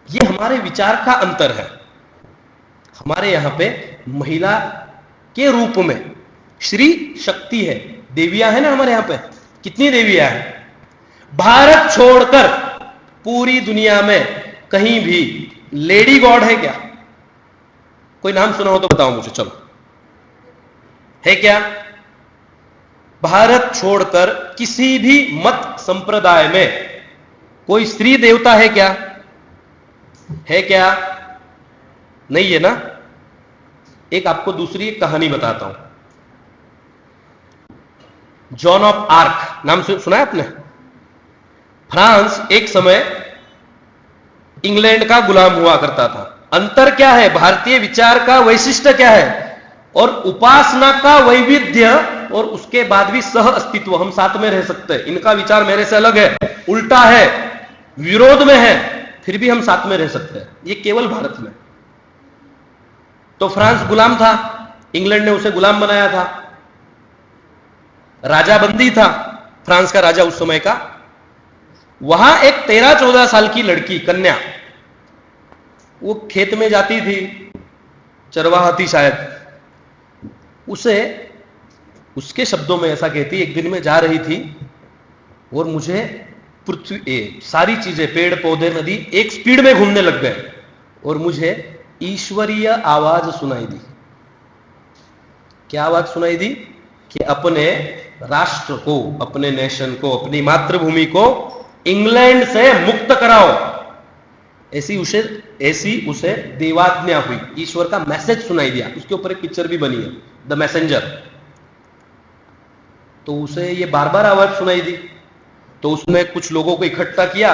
ये हमारे विचार का अंतर है। हमारे यहां पे महिला के रूप में श्री शक्ति है, देवियां है ना हमारे यहां पे, कितनी देवियां हैं? भारत छोड़कर पूरी दुनिया में कहीं भी लेडी गॉड है क्या? कोई नाम सुना हो तो बताओ मुझे, चलो, है क्या? भारत छोड़कर किसी भी मत संप्रदाय में कोई स्त्री देवता है क्या? है क्या? नहीं है ना। एक आपको दूसरी एक कहानी बताता हूं। जॉन ऑफ आर्क नाम सुना है आपने? फ्रांस एक समय इंग्लैंड का गुलाम हुआ करता था। अंतर क्या है? भारतीय विचार का वैशिष्ट्य क्या है? और उपासना का वैविध्य, और उसके बाद भी सह अस्तित्व, हम साथ में रह सकते हैं। इनका विचार मेरे से अलग है, उल्टा है, विरोध में है, फिर भी हम साथ में रह सकते हैं। ये केवल भारत में। तो फ्रांस गुलाम था, इंग्लैंड ने उसे गुलाम बनाया था, राजा बंदी था फ्रांस का राजा उस समय का। वहां एक 13-14 साल की लड़की, कन्या, वो खेत में जाती थी, चरवाहा थी शायद, उसे, उसके शब्दों में ऐसा कहती, एक दिन में जा रही थी और मुझे पृथ्वी, सारी चीजें, पेड़ पौधे, नदी एक स्पीड में घूमने लग गए और मुझे ईश्वरीय आवाज सुनाई दी। क्या आवाज सुनाई दी? कि अपने राष्ट्र को, अपने नेशन को, अपनी मातृभूमि को इंग्लैंड से मुक्त कराओ। ऐसी उसे देवाज्ञा हुई, ईश्वर का मैसेज सुनाई दिया। उसके ऊपर एक पिक्चर भी बनी है, द मैसेंजर। तो उसे ये बार बार आवाज सुनाई दी। तो उसने कुछ लोगों को इकट्ठा किया,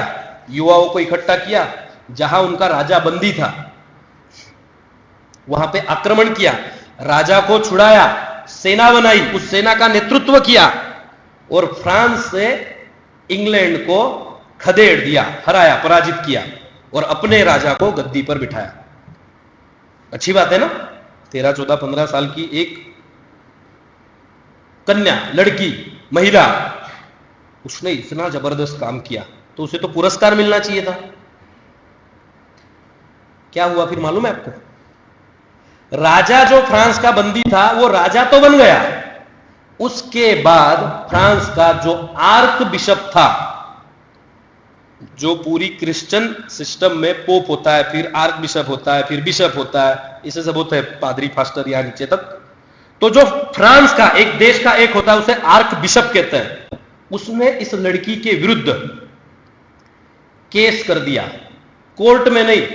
युवाओं को इकट्ठा किया, जहां उनका राजा बंदी था, वहां पे आक्रमण किया, राजा को छुड़ाया, सेना बनाई, उस सेना का नेतृत्व किया और फ्रांस से इंग्लैंड को खदेड़ दिया, हराया, पराजित किया और अपने राजा को गद्दी पर बिठाया। अच्छी बात है ना? 13, 14, 15 साल की एक कन्या, लड़की, महिला, उसने इतना जबरदस्त काम किया तो उसे तो पुरस्कार मिलना चाहिए था। क्या हुआ फिर मालूम है आपको? राजा जो फ्रांस का बंदी था वो राजा तो बन गया, उसके बाद फ्रांस का जो आर्क बिशप था, जो पूरी क्रिश्चियन सिस्टम में पोप होता है, फिर आर्क बिशप होता है, फिर बिशप होता है, इसे सब होता है पादरी, फास्टर, या नीचे तक। तो जो फ्रांस का, एक देश का एक होता है, उसे आर्क बिशप कहते हैं। उसने इस लड़की के विरुद्ध केस कर दिया, कोर्ट में नहीं,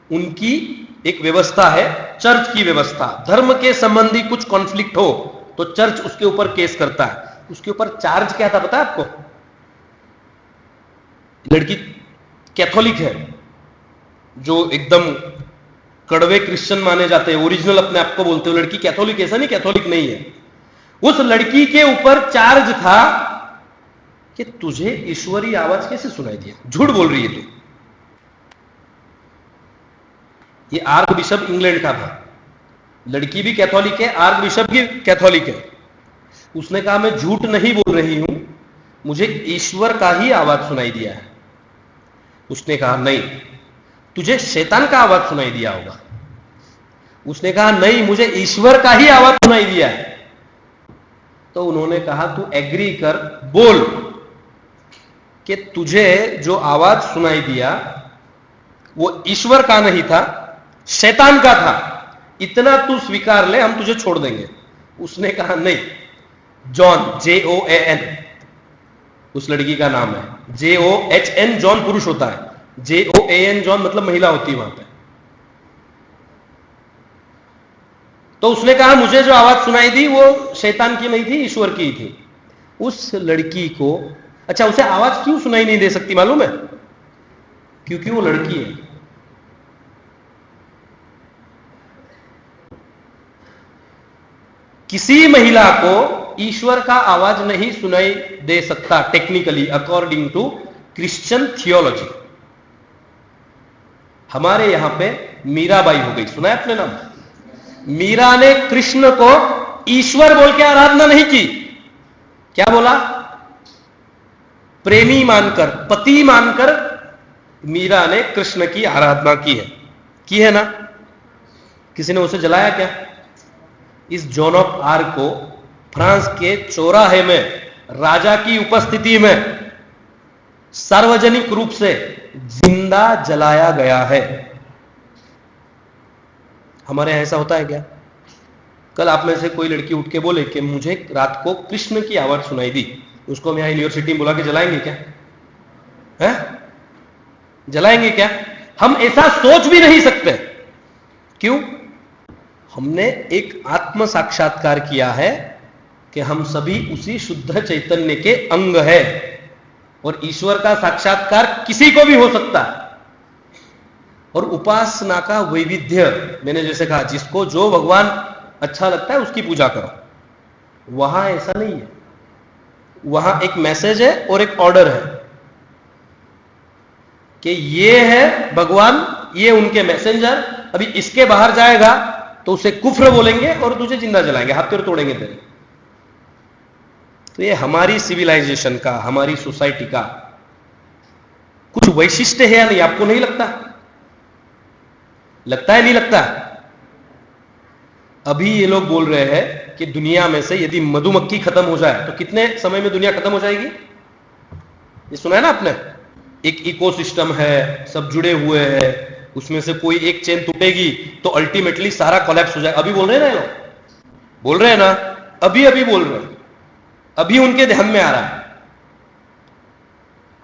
उनकी एक व्यवस्था है, चर्च की व्यवस्था। धर्म के संबंधी कुछ कॉन्फ्लिक्ट हो तो चर्च उसके ऊपर केस करता है। उसके ऊपर चार्ज क्या था पता है आपको? लड़की कैथोलिक है, जो एकदम कड़वे क्रिश्चियन माने जाते हैं, ओरिजिनल अपने आप को बोलते हो, लड़की कैथोलिक, ऐसा नहीं कैथोलिक नहीं है। उस लड़की के ऊपर चार्ज था कि तुझे ईश्वरीय आवाज कैसे सुनाई दिया, झूठ बोल रही है तू। ये आर्क बिशप इंग्लैंड का था, लड़की भी कैथोलिक है, आर्क बिशप भी कैथोलिक है। उसने कहा मैं झूठ नहीं बोल रही हूं, मुझे ईश्वर का ही आवाज सुनाई दिया है। उसने कहा नहीं, तुझे शैतान का आवाज सुनाई दिया होगा। उसने कहा नहीं, मुझे ईश्वर का ही आवाज सुनाई दिया है। तो उन्होंने कहा तू एग्री कर, बोल कि तुझे जो आवाज सुनाई दिया वो ईश्वर का नहीं था, शैतान का था, इतना तू स्वीकार ले, हम तुझे छोड़ देंगे। उसने कहा नहीं, जॉन, JOAN उस लड़की का नाम है, JOHN जॉन पुरुष होता है, JOAN जॉन मतलब महिला होती है वहां पे। तो उसने कहा मुझे जो आवाज सुनाई दी वो शैतान की नहीं थी, ईश्वर की थी। उस लड़की को अच्छा, उसे आवाज क्यों सुनाई नहीं दे सकती मालूम है? क्योंकि वो लड़की है। किसी महिला को ईश्वर का आवाज नहीं सुनाई दे सकता technically, according to Christian theology. हमारे यहां पे मीराबाई हो गई, सुना है आपने नाम? मीरा ने कृष्ण को ईश्वर बोल के आराधना नहीं की। क्या बोला? प्रेमी मानकर, पति मानकर मीरा ने कृष्ण की आराधना की है ना? किसी ने उसे जलाया क्या? इस जॉन ऑफ आर्क को फ्रांस के चौराहे में राजा की उपस्थिति में सार्वजनिक रूप से जिंदा जलाया गया है। हमारे यहां ऐसा होता है क्या? कल आप में से कोई लड़की उठ के बोले कि मुझे रात को कृष्ण की आवाज सुनाई दी, उसको हम यहां यूनिवर्सिटी में बुला के जलाएंगे क्या? है? जलाएंगे क्या? हम ऐसा सोच भी नहीं सकते। क्यों? हमने एक आत्म साक्षात्कार किया है कि हम सभी उसी शुद्ध चैतन्य के अंग है, और ईश्वर का साक्षात्कार किसी को भी हो सकता है। और उपासना का वैविध्य, मैंने जैसे कहा, जिसको जो भगवान अच्छा लगता है उसकी पूजा करो। वहां ऐसा नहीं है। वहां एक मैसेज है और एक ऑर्डर है कि ये है भगवान, ये उनके मैसेंजर, अभी इसके बाहर जाएगा तो उसे कुफ्र बोलेंगे और तुझे जिंदा जलाएंगे, हाथ पैर तोड़ेंगे तेरे। तो ये हमारी सिविलाइजेशन का, हमारी सोसाइटी का कुछ वैशिष्ट्य है या नहीं? आपको नहीं लगता? लगता है नहीं लगता? अभी ये लोग बोल रहे हैं कि दुनिया में से यदि मधुमक्खी खत्म हो जाए तो कितने समय में दुनिया खत्म हो जाएगी? ये सुना है ना आपने? एक इकोसिस्टम है, सब जुड़े हुए हैं, उसमें से कोई एक चेन टूटेगी तो अल्टीमेटली सारा कोलैप्स हो जाएगा। अभी बोल रहे हैं ना ये लोग, बोल रहे हैं ना, अभी बोल रहे हैं, अभी उनके ध्यान में आ रहा है।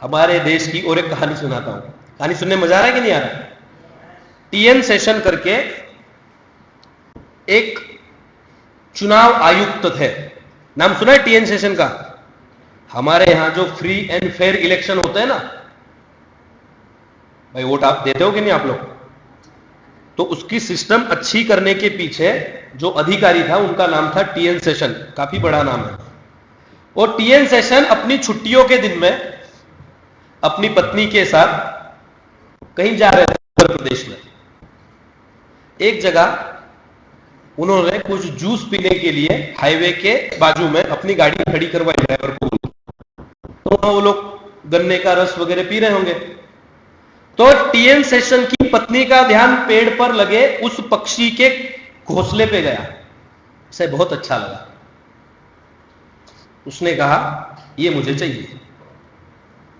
हमारे देश की और एक कहानी सुनाता हूं। कहानी सुनने में मजा आ रहा है कि नहीं आ रहा? टीएन सेशन करके एक चुनाव आयुक्त थे, नाम सुना है टीएन सेशन का? हमारे यहां जो फ्री एंड फेयर इलेक्शन होते हैं ना भाई, वोट आप देते हो कि नहीं आप लोग? तो उसकी सिस्टम अच्छी करने के पीछे जो अधिकारी था उनका नाम था टीएन सेशन, काफी बड़ा नाम है। और टीएन सेशन अपनी छुट्टियों के दिन में अपनी पत्नी के साथ कहीं जा रहे थे उत्तर प्रदेश में। एक जगह उन्होंने कुछ जूस पीने के लिए हाईवे के बाजू में अपनी गाड़ी खड़ी करवाई ड्राइवर को, तो वो लोग गन्ने का रस वगैरह पी रहे होंगे। तो टीएन सेशन की पत्नी का ध्यान पेड़ पर लगे उस पक्षी के घोंसले पे गया। उसे बहुत अच्छा लगा। उसने कहा ये मुझे चाहिए।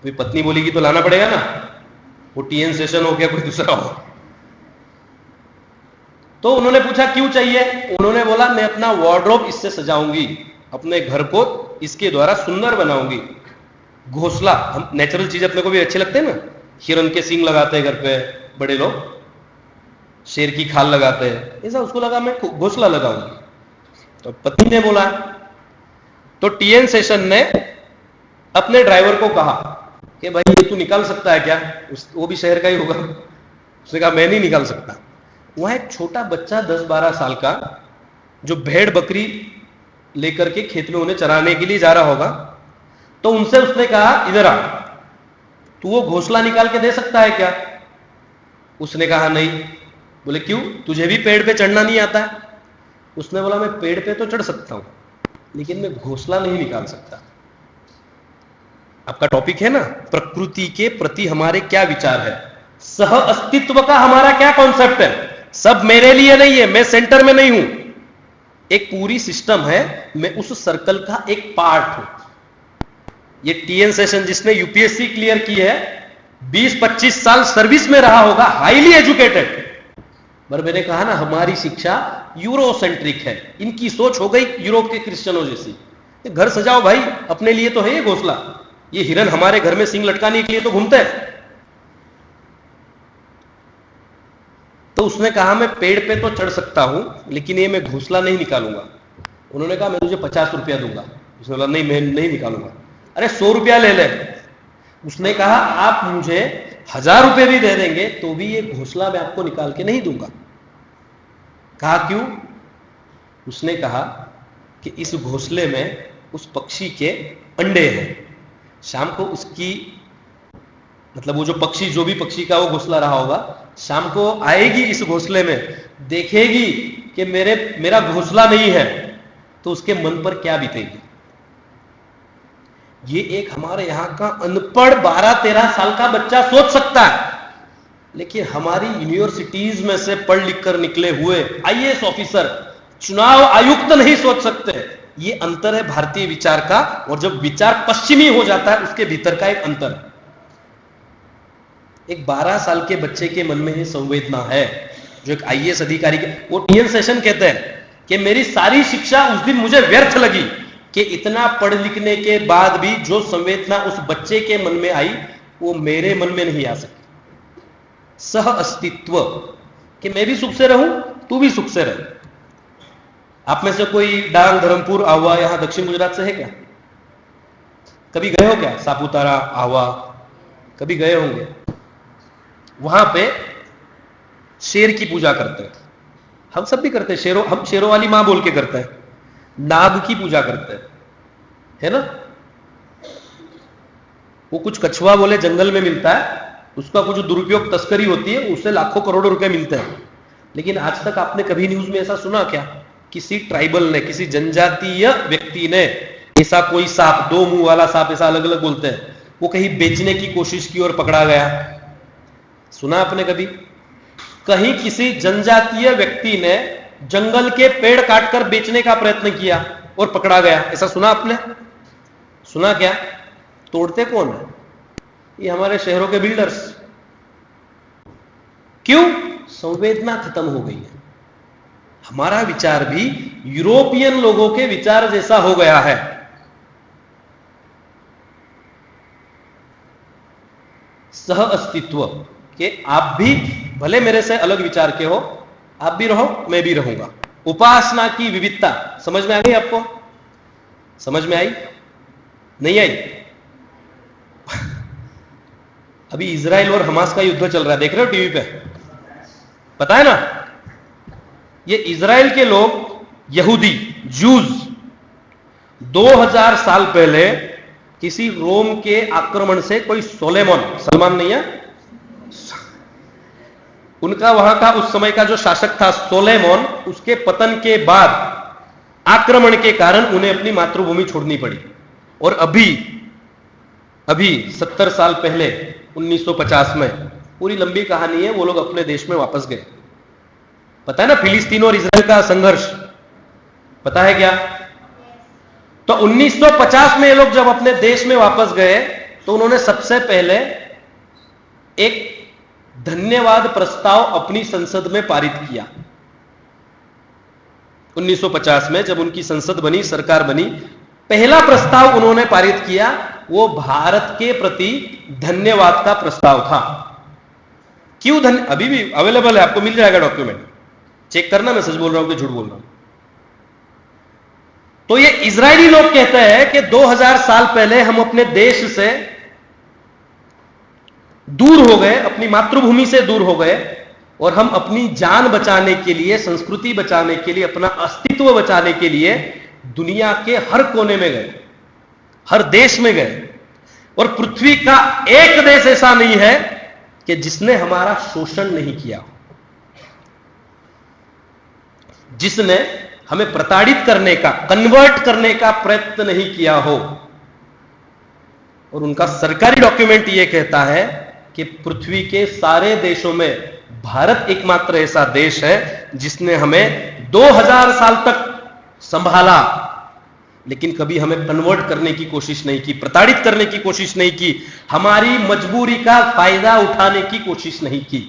तो पत्नी बोलेगी तो लाना पड़ेगा ना, वो टीएन सेशन हो गया कोई दूसरा हो। तो उन्होंने पूछा क्यों चाहिए? उन्होंने बोला मैं अपना वार्डरोब इससे सजाऊंगी, अपने घर को इसके द्वारा सुंदर बनाऊंगी। घोंसला, हम नेचुरल चीज अपने को भी अच्छे लगते हैं ना, हिरन के सींग लगाते हैं घर पे बड़े लोग, शेर की खाल लगाते हैं, ऐसा उसको लगा मैं घोंसला लगाऊंगी। तो पत्नी ने बोला, तो टीएन सेशन ने अपने ड्राइवर को कहा कि भाई ये तू निकाल सकता है क्या? वो भी शहर का ही होगा। उसने कहा मैं नहीं निकाल सकता। वहां एक छोटा बच्चा 10-12 साल का जो भेड़ बकरी लेकर के खेत में उन्हें चराने के लिए जा रहा होगा, तो उनसे उसने कहा इधर आ, तू वो घोंसला निकाल के दे सकता है क्या? उसने कहा नहीं। बोले क्यों, तुझे भी पेड़ पे चढ़ना नहीं आता है? उसने बोला मैं पेड़ पे तो चढ़ सकता हूं, लेकिन मैं घोंसला नहीं निकाल सकता। आपका टॉपिक है ना प्रकृति के प्रति हमारे क्या विचार है, सह अस्तित्व का हमारा क्या कॉन्सेप्ट है। सब मेरे लिए नहीं है, मैं सेंटर में नहीं हूं, एक पूरी सिस्टम है, मैं उस सर्कल का एक पार्ट हूं। ये टीएन सेशन जिसने यूपीएससी क्लियर की है, 20-25 साल सर्विस में रहा होगा, हाईली एजुकेटेड। पर मैंने कहा ना हमारी शिक्षा यूरोसेंट्रिक है, इनकी सोच हो गई यूरोप के क्रिश्चियनों जैसी। घर सजाओ भाई, अपने लिए तो है ये घोंसला, ये हिरन हमारे घर में सींग लटकाने के लिए तो घूमते हैं। तो उसने कहा मैं पेड़ पे तो चढ़ सकता हूं, लेकिन ये मैं घोंसला नहीं निकालूंगा। उन्होंने कहा मैं तुझे 50 रुपया दूंगा। उसने बोला नहीं मैं नहीं निकालूंगा। अरे 100 रुपया ले ले। उसने कहा आप मुझे 1000 रुपये भी दे देंगे तो भी ये घोंसला मैं आपको निकाल के नहीं दूंगा। कहा क्यों? उसने कहा कि इस घोंसले में उस पक्षी के अंडे हैं। शाम को उसकी मतलब वो जो पक्षी, जो भी पक्षी का वो घोंसला रहा होगा, शाम को आएगी इस घोंसले में, देखेगी कि मेरा घोंसला नहीं है, तो उसके मन पर क्या बीतेगी। ये एक हमारे यहां का अनपढ़ 12-13 साल का बच्चा सोच सकता है, लेकिन हमारी यूनिवर्सिटीज में से पढ़ लिख कर निकले हुए आईएएस ऑफिसर, चुनाव आयुक्त नहीं सोच सकते। ये अंतर है भारतीय विचार का, और जब विचार पश्चिमी हो जाता है उसके भीतर का एक अंतर है। एक 12 साल के बच्चे के मन में ये संवेदना है जो एक आईएएस अधिकारी के, वो टीएन सेशन कहते हैं कि मेरी सारी शिक्षा उस दिन मुझे व्यर्थ लगी कि इतना पढ़ लिखने के बाद भी जो संवेदना उस बच्चे के मन में आई वो मेरे मन में नहीं आ सकी। सह अस्तित्व, कि मैं भी सुख से रहूं, तू भी सुख से रहे। आप में से कोई डांग, धर्मपुर, आवा यहां दक्षिण गुजरात से है क्या? कभी गए हो क्या? सापुतारा, आवा कभी गए होंगे। वहां पे शेर की पूजा करते हैं, हम सब भी करते हैं। हम शेरों वाली मां बोल के करते हैं। नाग की पूजा करते हैं, है ना? वो कुछ कछुआ बोले जंगल में मिलता है, उसका कुछ दुरुपयोग, तस्करी होती है, उससे लाखों करोड़ों रुपए मिलते हैं। लेकिन आज तक आपने कभी न्यूज में ऐसा सुना क्या? किसी ट्राइबल ने, किसी जनजातीय व्यक्ति ने ऐसा कोई सांप, 2 मुंह वाला सांप, ऐसा अलग अलग बोलते हैं, वो कहीं बेचने की कोशिश की और पकड़ा गया? सुना आपने कभी? कहीं किसी जनजातीय व्यक्ति ने जंगल के पेड़ काटकर बेचने का प्रयत्न किया और पकड़ा गया, ऐसा सुना आपने? सुना क्या? तोड़ते कौन है? ये हमारे शहरों के बिल्डर्स। क्यों? संवेदना खत्म हो गई है। हमारा विचार भी यूरोपियन लोगों के विचार जैसा हो गया है। सह अस्तित्व, कि आप भी भले मेरे से अलग विचार के हो, आप भी रहो, मैं भी रहूंगा। उपासना की विविधता समझ में आ गई आपको? समझ में आई? नहीं आई? अभी इजराइल और हमास का युद्ध चल रहा है, देख रहे हो टीवी पे? पता है ना? ये इजराइल के लोग, यहूदी, जूज, 2000 साल पहले किसी रोम के आक्रमण से, कोई सलमान नहीं है, उनका वहां का उस समय का जो शासक था सोलेमन, उसके पतन के बाद आक्रमण के कारण उन्हें अपनी मातृभूमि छोड़नी पड़ी। और अभी 70 साल पहले 1950 में, पूरी लंबी कहानी है, वो लोग अपने देश में वापस गए। पता है ना फिलिस्तीन और इजराइल का संघर्ष? पता है क्या? तो 1950 में ये लोग जब अपने देश में वापस गए तो उन्होंने सबसे पहले एक धन्यवाद प्रस्ताव अपनी संसद में पारित किया। 1950 में जब उनकी संसद बनी, सरकार बनी, पहला प्रस्ताव उन्होंने पारित किया वो भारत के प्रति धन्यवाद का प्रस्ताव था। क्यों अभी भी अवेलेबल है, आपको मिल जाएगा डॉक्यूमेंट, चेक करना मैं सच बोल रहा हूं कि झूठ बोल रहा हूं। तो ये इजरायली लोग कहते हैं कि 2000 साल पहले हम अपने देश से दूर हो गए, अपनी मातृभूमि से दूर हो गए, और हम अपनी जान बचाने के लिए, संस्कृति बचाने के लिए, अपना अस्तित्व बचाने के लिए दुनिया के हर कोने में गए, हर देश में गए। और पृथ्वी का एक देश ऐसा नहीं है कि जिसने हमारा शोषण नहीं किया, जिसने हमें प्रताड़ित करने का, कन्वर्ट करने का प्रयत्न नहीं किया हो। और उनका सरकारी डॉक्यूमेंट यह कहता है कि पृथ्वी के सारे देशों में भारत एकमात्र ऐसा देश है जिसने हमें 2000 साल तक संभाला, लेकिन कभी हमें कन्वर्ट करने की कोशिश नहीं की, प्रताड़ित करने की कोशिश नहीं की, हमारी मजबूरी का फायदा उठाने की कोशिश नहीं की।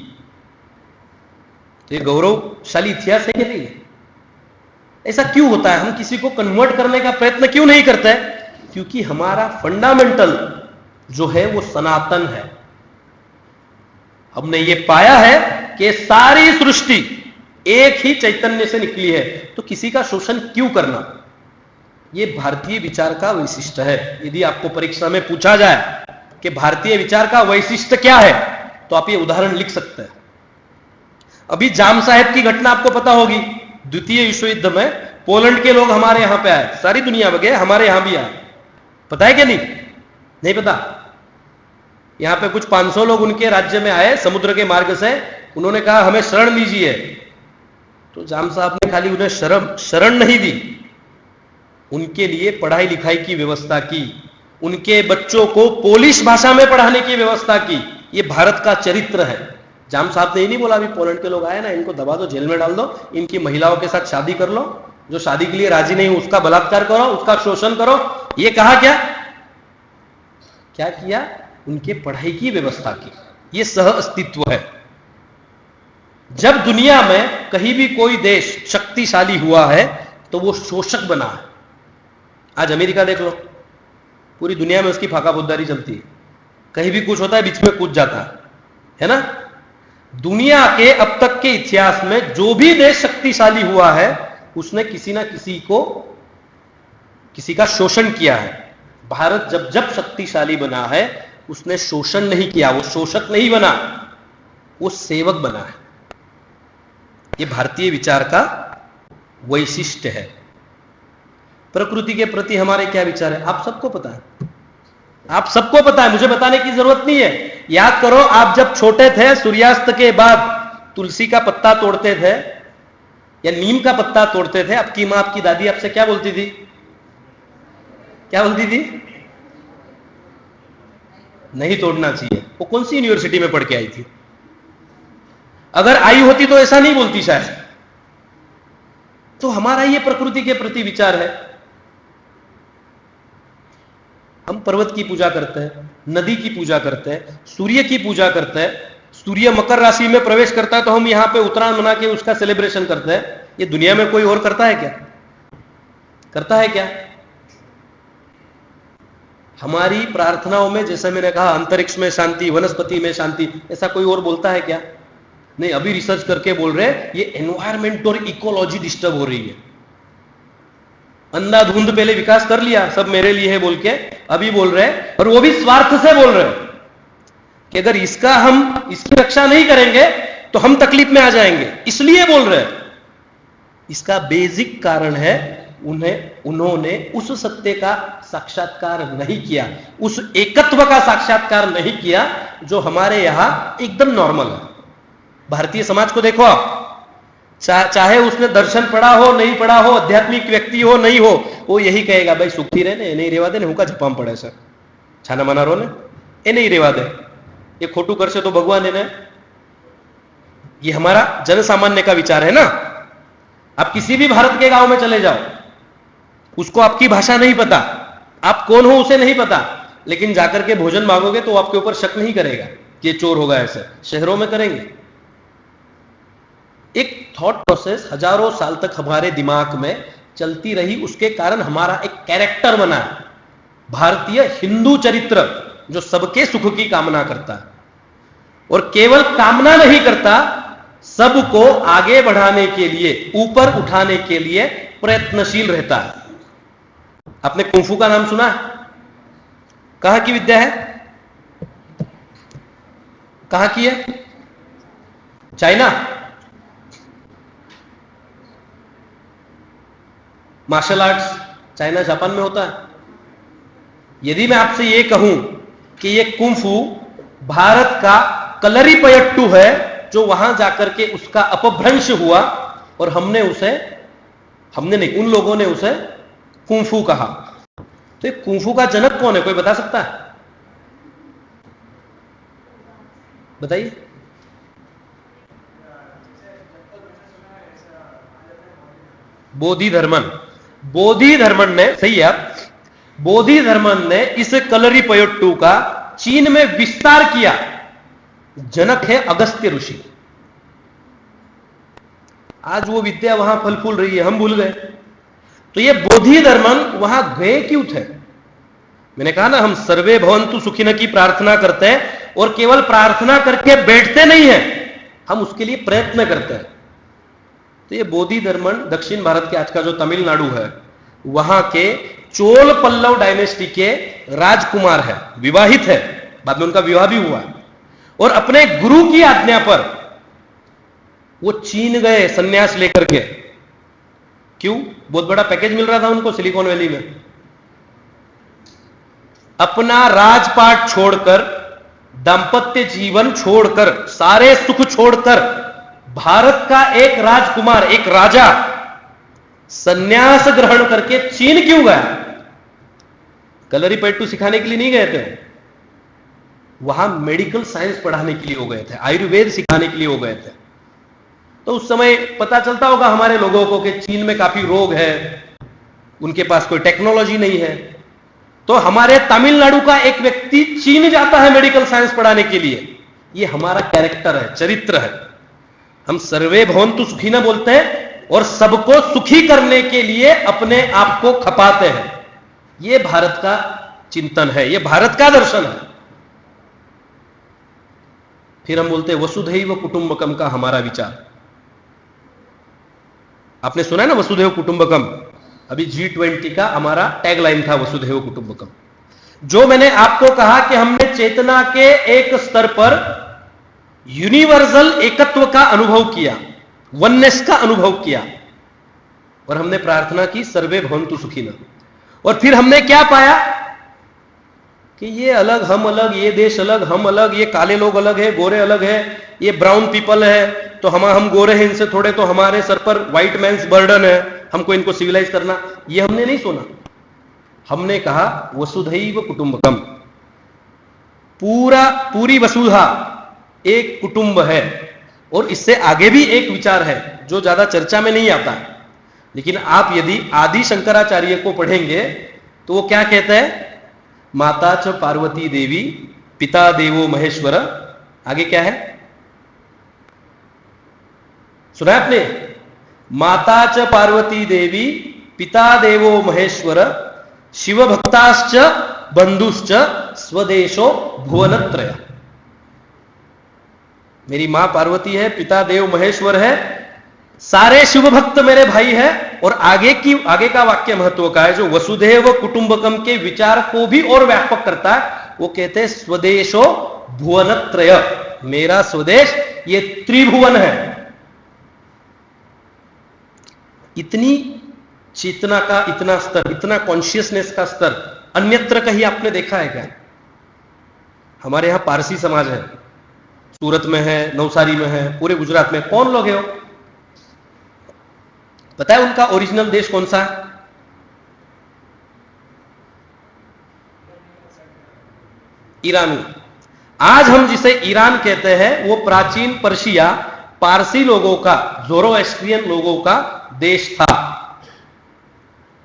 तो ये गौरवशाली इतिहास है कि नहीं? ऐसा क्यों होता है? हम किसी को कन्वर्ट करने का प्रयत्न क्यों नहीं करते? क्योंकि हमारा फंडामेंटल जो है वो सनातन है। हमने ये पाया है कि सारी सृष्टि एक ही चैतन्य से निकली है, तो किसी का शोषण क्यों करना? ये भारतीय विचार का वैशिष्ट्य है। यदि आपको परीक्षा में पूछा जाए कि भारतीय विचार का वैशिष्ट्य क्या है, तो आप ये उदाहरण लिख सकते हैं। अभी जाम साहेब की घटना आपको पता होगी। द्वितीय विश्व युद्ध में पोलैंड के लोग हमारे यहां पे आए, सारी दुनिया में गए, हमारे यहां भी आए। पता है क्या? नहीं पता। यहां पे कुछ 500 लोग उनके राज्य में आए समुद्र के मार्ग से। उन्होंने कहा हमें शरण दीजिए, तो जाम साहब ने खाली उन्हें शरण नहीं दी, उनके लिए पढ़ाई लिखाई की व्यवस्था की, उनके बच्चों को पोलिश भाषा में पढ़ाने की व्यवस्था की। ये भारत का चरित्र है। जाम साहब ने ही नहीं बोला अभी पोलैंड के लोग आए ना, इनको दबा दो, जेल में डाल दो, इनकी महिलाओं के साथ शादी कर लो, जो शादी के लिए राजी नहीं उसका बलात्कार करो, उसका शोषण करो। ये कहा क्या किया? उनके पढ़ाई की व्यवस्था की। ये सह अस्तित्व है। जब दुनिया में कहीं भी कोई देश शक्तिशाली हुआ है तो वो शोषक बना है। आज अमेरिका देख लो, पूरी दुनिया में उसकी फाका फौजदारी चलती है। कहीं भी कुछ होता है बीच में कूद जाता है ना। दुनिया के अब तक के इतिहास में जो भी देश शक्तिशाली हुआ है उसने किसी ना किसी का शोषण किया है। भारत जब शक्तिशाली बना है उसने शोषण नहीं किया, वो शोषक नहीं बना, वो सेवक बना है। ये भारतीय विचार का वैशिष्ट्य है। प्रकृति के प्रति हमारे क्या विचार है आप सबको पता है। आप सबको पता है, मुझे बताने की जरूरत नहीं है। याद करो, आप जब छोटे थे सूर्यास्त के बाद तुलसी का पत्ता तोड़ते थे या नीम का पत्ता तोड़ते थे, आपकी मां आपकी दादी आपसे क्या बोलती थी? क्या बोलती थी? नहीं तोड़ना चाहिए। वो कौन सी यूनिवर्सिटी में पढ़ के आई थी? अगर आई होती तो ऐसा नहीं बोलती शायद। तो हमारा ये प्रकृति के प्रति विचार है। हम पर्वत की पूजा करते हैं, नदी की पूजा करते हैं, सूर्य की पूजा करते हैं। सूर्य मकर राशि में प्रवेश करता है तो हम यहां पे उत्तरायण मना के उसका सेलिब्रेशन करते हैं। ये दुनिया में कोई और करता है क्या? करता है क्या? हमारी प्रार्थनाओं में, जैसे मैंने कहा, अंतरिक्ष में शांति, वनस्पति में शांति, ऐसा कोई और बोलता है क्या? नहीं। अभी रिसर्च करके बोल रहे हैं ये एनवायरमेंट और इकोलॉजी डिस्टर्ब हो रही है। अंधाधुंध पहले विकास कर लिया, सब मेरे लिए है बोल के, अभी बोल रहे हैं, और वो भी स्वार्थ से बोल रहे हैं कि अगर इसकी रक्षा नहीं करेंगे तो हम तकलीफ में आ जाएंगे, इसलिए बोल रहे हैं। इसका बेसिक कारण है उन्होंने उस सत्य का साक्षात्कार नहीं किया, उस एकत्व का साक्षात्कार नहीं किया जो हमारे यहां एकदम नॉर्मल है। भारतीय समाज को देखो आप, चाहे उसने दर्शन पढ़ा हो नहीं पढ़ा हो, आध्यात्मिक व्यक्ति हो नहीं हो, वो यही कहेगा भाई सुखी रहने, नहीं रेवा दे, हुका झपाम पड़े सर छाना मना रो ने, ए नहीं रेवा दे, ये खोटू कर से तो भगवान है ना। ये हमारा जनसामान्य का विचार है ना। आप किसी भी भारत के गांव में चले जाओ, उसको आपकी भाषा नहीं पता, आप कौन हो उसे नहीं पता, लेकिन जाकर के भोजन मांगोगे तो आपके ऊपर शक नहीं करेगा कि ये चोर होगा। ऐसे शहरों में करेंगे। एक थॉट प्रोसेस हजारों साल तक हमारे दिमाग में चलती रही, उसके कारण हमारा एक कैरेक्टर बना है, भारतीय हिंदू चरित्र, जो सबके सुख की कामना करता है और केवल कामना नहीं करता, सबको आगे बढ़ाने के लिए, ऊपर उठाने के लिए प्रयत्नशील रहता है। आपने कुंफू का नाम सुना है? कहां की विद्या है? कहां की है? China. Martial arts China Japan में होता है। यदि मैं आपसे यह कहूं कि यह कुंफू भारत का कलरीपयट्टू है, जो वहां जाकर के उसका अपभ्रंश हुआ और हमने नहीं, उन लोगों ने उसे कुंफू कहा, तो ये कुंफू का जनक कौन है? कोई बता सकता है? बताइए। बोधि धर्मन ने, सही है आप, बोधि धर्मन ने इस कलरीपयट्टू का चीन में विस्तार किया। जनक है अगस्त्य ऋषि। आज वो विद्या वहां फल फूल रही है, हम भूल गए। तो ये बोधि धर्मन वहां गए क्यों थे? मैंने कहा ना, हम सर्वे भवन्तु सुखिनः की प्रार्थना करते हैं और केवल प्रार्थना करके बैठते नहीं है, हम उसके लिए प्रयत्न करते हैं। तो ये बोधि धर्मन दक्षिण भारत के, आज का जो तमिलनाडु है, वहां के चोल पल्लव डायनेस्टी के राजकुमार है, विवाहित है, बाद में उनका विवाह भी हुआ, और अपने गुरु की आज्ञा पर वो चीन गए सन्यास लेकर के। क्यों? बहुत बड़ा पैकेज मिल रहा था उनको सिलिकॉन वैली में। अपना राजपाट छोड़कर, दाम्पत्य जीवन छोड़कर, सारे सुख छोड़कर, भारत का एक राजकुमार, एक राजा सन्यास ग्रहण करके चीन क्यों गया? कलरीपयट्टू सिखाने के लिए नहीं गए थे, वहां मेडिकल साइंस पढ़ाने के लिए हो गए थे, आयुर्वेद सिखाने के लिए हो गए थे। तो उस समय पता चलता होगा हमारे लोगों को कि चीन में काफी रोग है, उनके पास कोई टेक्नोलॉजी नहीं है। तो हमारे तमिलनाडु का एक व्यक्ति चीन जाता है मेडिकल साइंस पढ़ाने के लिए। ये हमारा कैरेक्टर है, चरित्र है। हम सर्वे भवन्तु सुखिनः बोलते हैं और सबको सुखी करने के लिए अपने आप को खपाते हैं। ये भारत का चिंतन है, ये भारत का दर्शन है। फिर हम बोलते हैं वसुधैव कुटुंबकम का हमारा विचार। आपने सुना है ना वसुधैव कुटुंबकम? अभी G20 का हमारा टैगलाइन था वसुधैव कुटुंबकम। जो मैंने आपको कहा कि हमने चेतना के एक स्तर पर यूनिवर्सल एकत्व का अनुभव किया, वननेस का अनुभव किया, और हमने प्रार्थना की सर्वे भवन्तु सुखिनः। और फिर हमने क्या पाया कि ये अलग, हम अलग, ये देश अलग, हम अलग, ये काले लोग अलग है, गोरे अलग है, ये ब्राउन पीपल है, तो हम गोरे हैं, इनसे थोड़े, तो हमारे सर पर व्हाइट मैन्स बर्डन है, हमको इनको सिविलाइज करना। ये हमने नहीं सुना। हमने कहा वसुधैव कुटुंबकम, पूरी वसुधा एक कुटुंब है। और इससे आगे भी एक विचार है जो ज्यादा चर्चा में नहीं आता है, लेकिन आप यदि आदि शंकराचार्य को पढ़ेंगे तो वो क्या कहते हैं? माता च पार्वती देवी, पिता देवो महेश्वर। आगे क्या है सुना है आपने? माता च पार्वती देवी, पिता देवो महेश्वर, शिव भक्ताश्च बंधुश्च स्वदेशो भुवनत्रय। मेरी मां पार्वती है, पिता देव महेश्वर है, सारे शिव भक्त मेरे भाई है। और आगे का वाक्य महत्व का है जो वसुधैव कुटुंबकम के विचार को भी और व्यापक करता है। वो कहते हैं स्वदेशो भुवनत्रय, मेरा स्वदेश ये त्रिभुवन है। इतनी चेतना का इतना स्तर, इतना कॉन्शियसनेस का स्तर अन्यत्र कहीं आपने देखा है क्या? हमारे यहां पारसी समाज है, सूरत में है, नवसारी में है, पूरे गुजरात में। कौन लोग हैं वो? पता है उनका ओरिजिनल देश कौन सा है? ईरानी। आज हम जिसे ईरान कहते हैं वो प्राचीन पर्शिया, पारसी लोगों का, ज़ोरोएस्ट्रियन लोगों का देश था।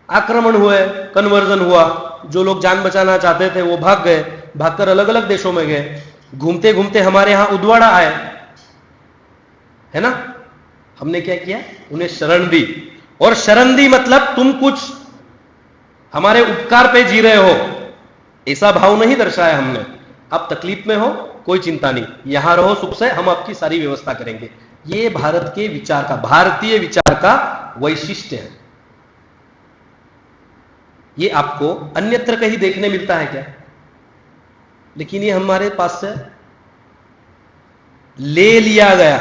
आक्रमण हुए, कन्वर्जन हुआ, जो लोग जान बचाना चाहते थे वो भाग गए, भागकर अलग अलग देशों में गए। घूमते घूमते हमारे यहां उदवाड़ा आए, है ना? हमने क्या किया? उन्हें शरण दी। और शरण दी मतलब तुम कुछ हमारे उपकार पे जी रहे हो, ऐसा भाव नहीं दर्शाया हमने। आप तकलीफ में हो, कोई चिंता नहीं, यहां रहो सुख से, हम आपकी सारी व्यवस्था करेंगे। ये भारत के विचार का, भारतीय विचार का वैशिष्ट्य है। ये आपको अन्यत्र कहीं देखने मिलता है क्या? लेकिन ये हमारे पास से ले लिया गया,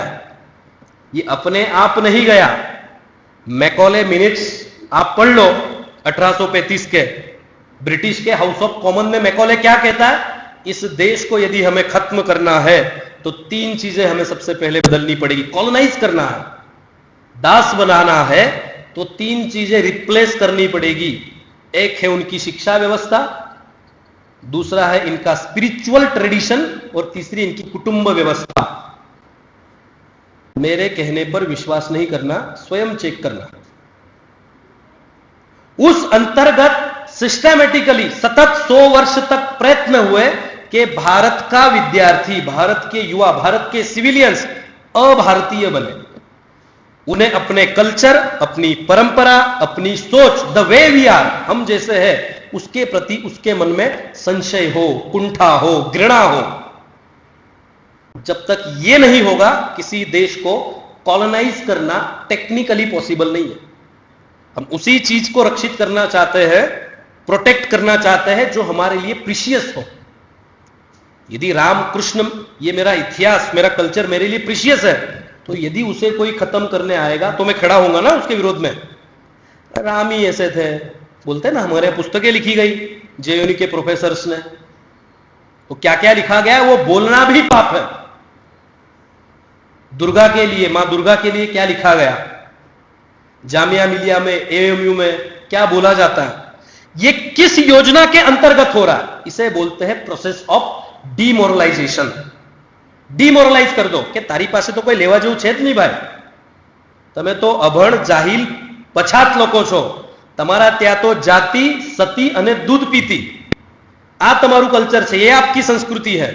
ये अपने आप नहीं गया। मैकॉले मिनट्स आप पढ़ लो 1835 के, ब्रिटिश के हाउस ऑफ कॉमन में मैकॉले क्या कहता है? इस देश को यदि हमें खत्म करना है तो 3 चीजें हमें सबसे पहले बदलनी पड़ेगी। कॉलोनाइज करना है, दास बनाना है, तो 3 चीजें रिप्लेस करनी पड़ेगी। एक है उनकी शिक्षा व्यवस्था, दूसरा है इनका स्पिरिचुअल ट्रेडिशन, और तीसरी इनकी कुटुंब व्यवस्था। मेरे कहने पर विश्वास नहीं करना, स्वयं चेक करना। उस अंतर्गत सिस्टमैटिकली सतत 100 वर्ष तक प्रयत्न हुए कि भारत का विद्यार्थी, भारत के युवा, भारत के सिविलियंस अभारतीय बने। उन्हें अपने कल्चर, अपनी परंपरा, अपनी सोच, द वे वी आर, हम जैसे हैं, उसके प्रति उसके मन में संशय हो, कुंठा हो, घृणा हो। जब तक यह नहीं होगा, किसी देश को कॉलोनाइज करना टेक्निकली पॉसिबल नहीं है। हम उसी चीज को रक्षित करना चाहते हैं, प्रोटेक्ट करना चाहते हैं जो हमारे लिए प्रीशियस हो। यदि राम कृष्ण, ये मेरा इतिहास, मेरा कल्चर मेरे लिए प्रीशियस है, तो यदि उसे कोई खत्म करने आएगा तो मैं खड़ा होऊंगा ना उसके विरोध में। राम ही ऐसे थे, बोलते हैं ना, हमारे यहाँ पुस्तकें लिखी गई जेएनयू के प्रोफेसर्स ने, तो क्या क्या लिखा गया है वो बोलना भी पाप है। दुर्गा के लिए, मां दुर्गा के लिए क्या लिखा गया, जामिया मिलिया में, एएमयू में क्या बोला जाता है, ये किस योजना के अंतर्गत हो रहा है, इसे बोलते हैं प्रोसेस ऑफ डिमोरलाइजेशन। डिमोरलाइज कर दो कि तारी पासे तो कोई लेवा जेवुं छे ज नहीं भाई, तमे तो अभण जाहिल पछात लोको छो, तमारा त्या तो जाति, सती अने दूध पीती, आ तमारू कल्चर छे, ये आपकी संस्कृति है।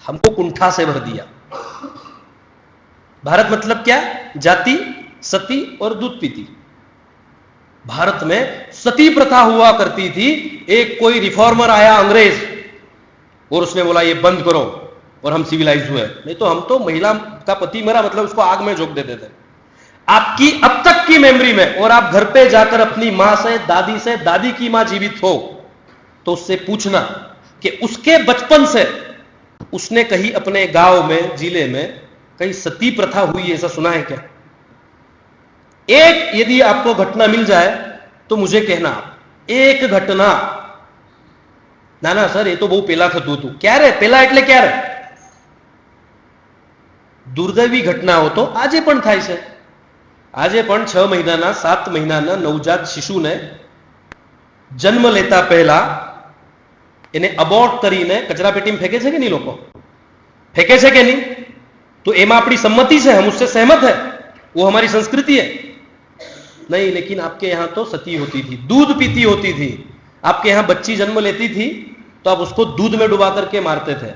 हमको कुंठा से भर दिया। भारत मतलब क्या, जाति, सती और दूध पीती। भारत में सती प्रथा हुआ करती थी। एक कोई रिफॉर्मर आया अंग्रेज और उसने बोला ये बंद करो और हम सिविलाइज हुए, नहीं तो हम तो महिला का पति मरा मतलब उसको आग में झोंक देते थे। आपकी अब तक की मेमोरी में, और आप घर पे जाकर अपनी मां से, दादी की मां जीवित हो तो उससे पूछना कि उसके बचपन से उसने कहीं अपने गांव में, जिले में कहीं सती प्रथा हुई ऐसा सुना है क्या? एक यदि आपको घटना मिल जाए तो मुझे कहना, एक घटना। ना ना सर, ये तो बहु पेला थतुं हतुं। क्या रे पेला એટલે क्या रे? दुर्दैवी घटना हो तो આજે પણ થાય છે। આજે પણ 6 મહિનાના 7 મહિનાના નવજાત શિશુને જન્મ લેતા પહેલા એને અબોર્ટ કરીને કચરાપેટીમાં ફેંકે છે કે નહીં? લોકો ફેંકે છે કે નહીં? तो एमा अपनी सम्मति से, हम उससे सहमत है, वो हमारी संस्कृति है। नहीं, लेकिन आपके यहां तो सती होती थी, दूध पीती होती थी। आपके यहां बच्ची जन्म लेती थी तो आप उसको दूध में डुबा करके मारते थे।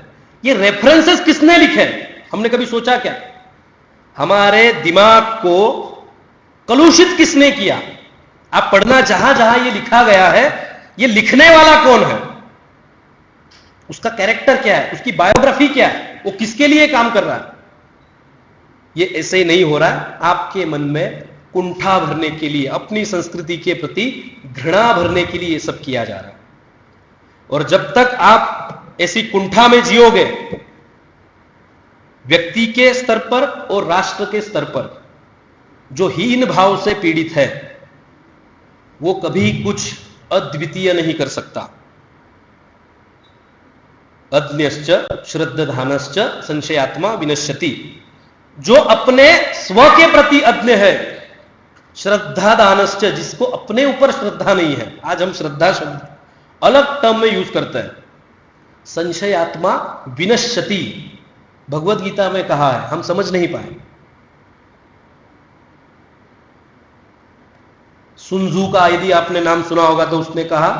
ये रेफरेंसेस किसने लिखे? हमने कभी सोचा क्या? हमारे दिमाग को कलुषित किसने किया? आप पढ़ना, जहां जहां ये लिखा गया है, ये लिखने वाला कौन है, उसका कैरेक्टर क्या है, उसकी बायोग्राफी क्या है, वो किसके लिए काम कर रहा है? ये ऐसे ही नहीं हो रहा है। आपके मन में कुंठा भरने के लिए, अपनी संस्कृति के प्रति घृणा भरने के लिए ये सब किया जा रहा है। और जब तक आप ऐसी कुंठा में जियोगे, व्यक्ति के स्तर पर और राष्ट्र के स्तर पर जो हीन भाव से पीड़ित है, वो कभी कुछ अद्वितीय नहीं कर सकता। अज्ञश्च श्रद्धानश्च संशयात्मा विनश्यति। जो अपने स्व के प्रति अज्ञ है, श्रद्धा दानश्च, जिसको अपने ऊपर श्रद्धा नहीं है, आज हम श्रद्धा शब्द अलग टर्म में यूज करते हैं, संशयात्मा विनश्यति, भगवत गीता में कहा है, हम समझ नहीं पाए। सुनजू का यदि आपने नाम सुना होगा तो उसने कहा,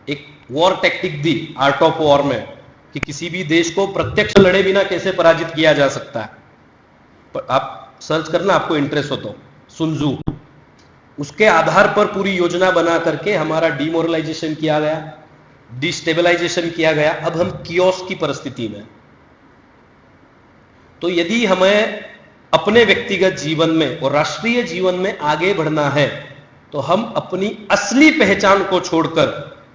एक war tactic the art of war में, कि किसी भी देश को प्रत्यक्ष लड़े बिना कैसे पराजित किया जा सकता है। आप सर्च करना, आपको इंटरेस्ट हो तो, सुनजू। उसके आधार पर पूरी योजना बना करके हमारा डिमोरलाइजेशन किया गया, डिस्टेबलाइजेशन किया गया। अब हम कियोस की परिस्थिति में। तो यदि हमें अपने व्यक्तिगत जीवन में और राष्ट्रीय जीवन में आगे बढ़ना है, तो हम अपनी असली पहचान को छोड़कर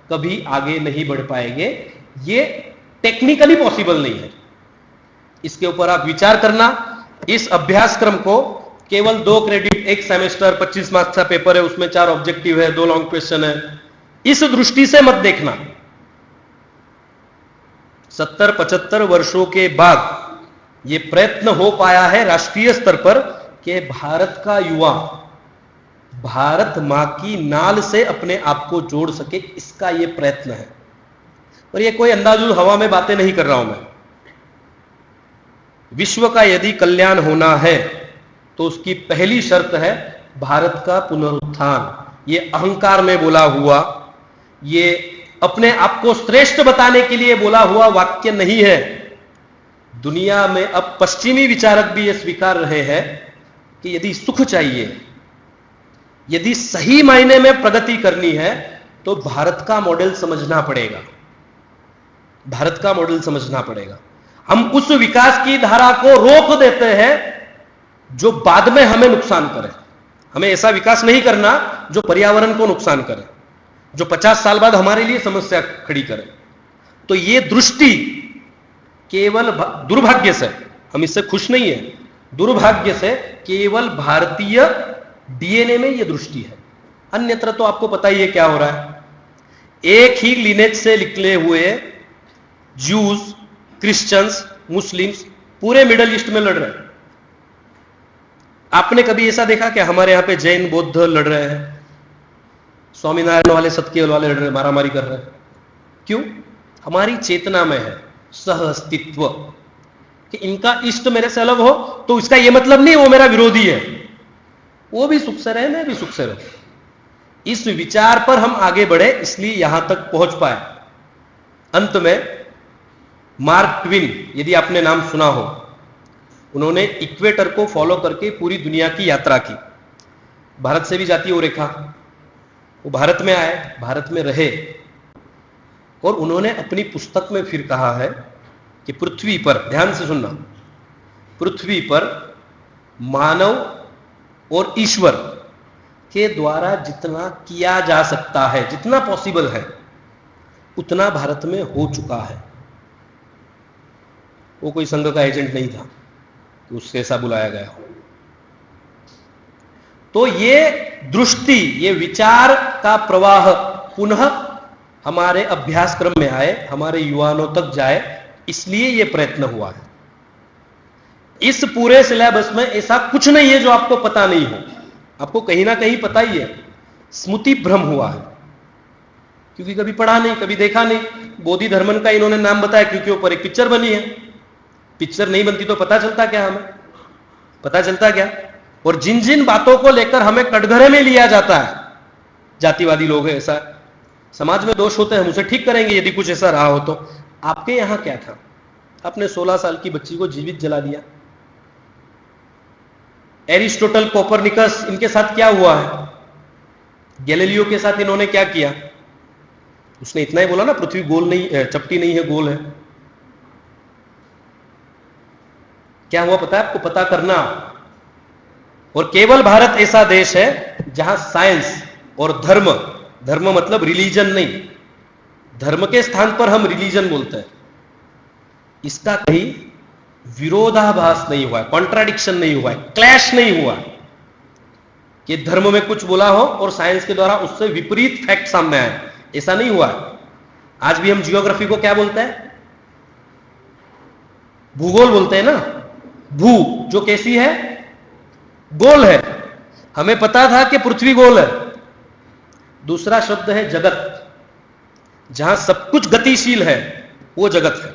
कभी आगे नहीं बढ़ पाएंगे। ये टेक्निकली पॉसिबल नहीं है। इसके ऊपर आप विचार करना। इस अभ्यासक्रम को केवल 2 क्रेडिट, एक सेमेस्टर, 25 मार्क्स का पेपर है, उसमें 4 ऑब्जेक्टिव है, 2 लॉन्ग क्वेश्चन है, इस दृष्टि से मत देखना। 70-75 वर्षों के बाद यह प्रयत्न हो पाया है राष्ट्रीय स्तर पर कि भारत का युवा भारत मां की नाल से अपने आप को जोड़ सके, इसका यह प्रयत्न है। और यह कोई अंदाजुल हवा में बातें नहीं कर रहा हूं मैं। विश्व का यदि कल्याण होना है तो उसकी पहली शर्त है भारत का पुनरुत्थान। ये अहंकार में बोला हुआ, ये अपने आप को श्रेष्ठ बताने के लिए बोला हुआ वाक्य नहीं है। दुनिया में अब पश्चिमी विचारक भी ये स्वीकार रहे हैं कि यदि सुख चाहिए, यदि सही मायने में प्रगति करनी है, तो भारत का मॉडल समझना पड़ेगा। भारत का मॉडल समझना पड़ेगा। हम उस विकास की धारा को रोक देते हैं जो बाद में हमें नुकसान करे। हमें ऐसा विकास नहीं करना जो पर्यावरण को नुकसान करे, जो 50 साल बाद हमारे लिए समस्या खड़ी करे। तो ये दृष्टि केवल दुर्भाग्य से, हम इससे खुश नहीं है, दुर्भाग्य से केवल भारतीय डीएनए में ये दृष्टि है। अन्यत्र तो आपको पता ही है क्या हो रहा है। एक ही लिनेज से निकले हुए ज्यूज, क्रिश्चियंस, मुस्लिम्स पूरे मिडल ईस्ट में लड़ रहे हैं। आपने कभी ऐसा देखा कि हमारे यहां पे जैन बौद्ध लड़ रहे हैं, स्वामीनारायण वाले, सत्य वाले लड़ रहे हैं, मारामारी कर रहे हैं? क्यों? हमारी चेतना में है सह अस्तित्व, कि इनका इष्ट मेरे से अलग हो तो इसका यह मतलब नहीं वो मेरा विरोधी है, वो भी सुख से रहे, मैं भी सुख से रहूं। इस विचार पर हम आगे बढ़े, इसलिए यहां तक पहुंच पाए। अंत में मार्क ट्विन, यदि आपने नाम सुना हो, उन्होंने इक्वेटर को फॉलो करके पूरी दुनिया की यात्रा की। भारत से भी जाती वो रेखा, वो भारत में आए, भारत में रहे, और उन्होंने अपनी पुस्तक में फिर कहा है कि पृथ्वी पर, ध्यान से सुनना, पृथ्वी पर मानव और ईश्वर के द्वारा जितना किया जा सकता है, जितना पॉसिबल है, उतना भारत में हो चुका है। वो कोई संघ का एजेंट नहीं था कि उससे ऐसा बुलाया गया हो। तो ये दृष्टि, ये विचार का प्रवाह पुनः हमारे अभ्यासक्रम में आए, हमारे युवाओं तक जाए, इसलिए ये प्रयत्न हुआ है। इस पूरे सिलेबस में ऐसा कुछ नहीं है जो आपको पता नहीं हो, आपको कहीं ना कहीं पता ही है। स्मृति भ्रम हुआ है क्योंकि कभी पढ़ा नहीं, कभी देखा नहीं। बोधि धर्मन का इन्होंने नाम बताया क्योंकि ऊपर एक पिक्चर बनी है। पिक्चर नहीं बनती तो पता चलता क्या, हमें पता चलता क्या? और जिन जिन बातों को लेकर हमें कटघरे में लिया जाता है, जातिवादी लोग हैं, ऐसा समाज में दोष होते हैं, हम उसे ठीक करेंगे यदि कुछ ऐसा रहा हो तो। आपके यहां क्या था? आपने 16 साल की बच्ची को जीवित जला दिया। एरिस्टोटल, कोपरनिकस, इनके साथ क्या हुआ है? गैलीलियो के साथ इन्होंने क्या किया? उसने इतना ही बोला ना, पृथ्वी गोल नहीं, चपटी नहीं है, गोल है। क्या हुआ पता है आपको? पता करना। और केवल भारत ऐसा देश है जहां साइंस और धर्म, धर्म मतलब रिलीजन नहीं, धर्म के स्थान पर हम रिलीजन बोलते हैं, इसका कहीं विरोधाभास नहीं हुआ है, कॉन्ट्राडिक्शन नहीं हुआ है, क्लैश नहीं हुआ है कि धर्म में कुछ बोला हो और साइंस के द्वारा उससे विपरीत फैक्ट सामने आए। ऐसा नहीं हुआ है। आज भी हम जियोग्राफी को क्या बोलते हैं? भूगोल बोलते हैं ना। भू जो कैसी है? गोल है। हमें पता था कि पृथ्वी गोल है। दूसरा शब्द है जगत, जहां सब कुछ गतिशील है, वो जगत है।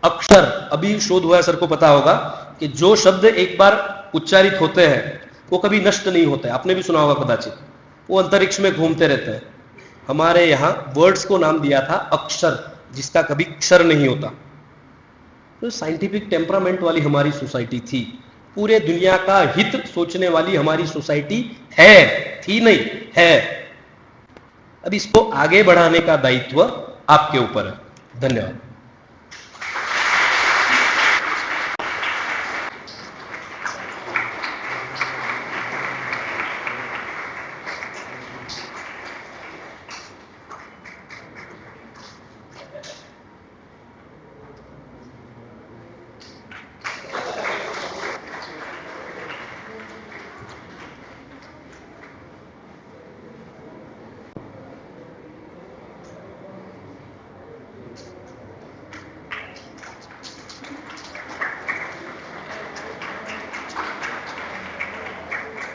अक्षर, अभी शोध हुआ है, सर को पता होगा कि जो शब्द एक बार उच्चारित होते हैं वो कभी नष्ट नहीं होते। आपने भी सुना होगा कदाचित, वो अंतरिक्ष में घूमते रहते हैं। हमारे यहां वर्ड्स को नाम दिया था अक्षर, जिसका कभी क्षर नहीं होता। तो साइंटिफिक टेम्परामेंट वाली हमारी सोसाइटी थी, पूरे दुनिया का हित सोचने वाली हमारी सोसाइटी है, थी नहीं है। अब इसको आगे बढ़ाने का दायित्व आपके ऊपर है। धन्यवाद।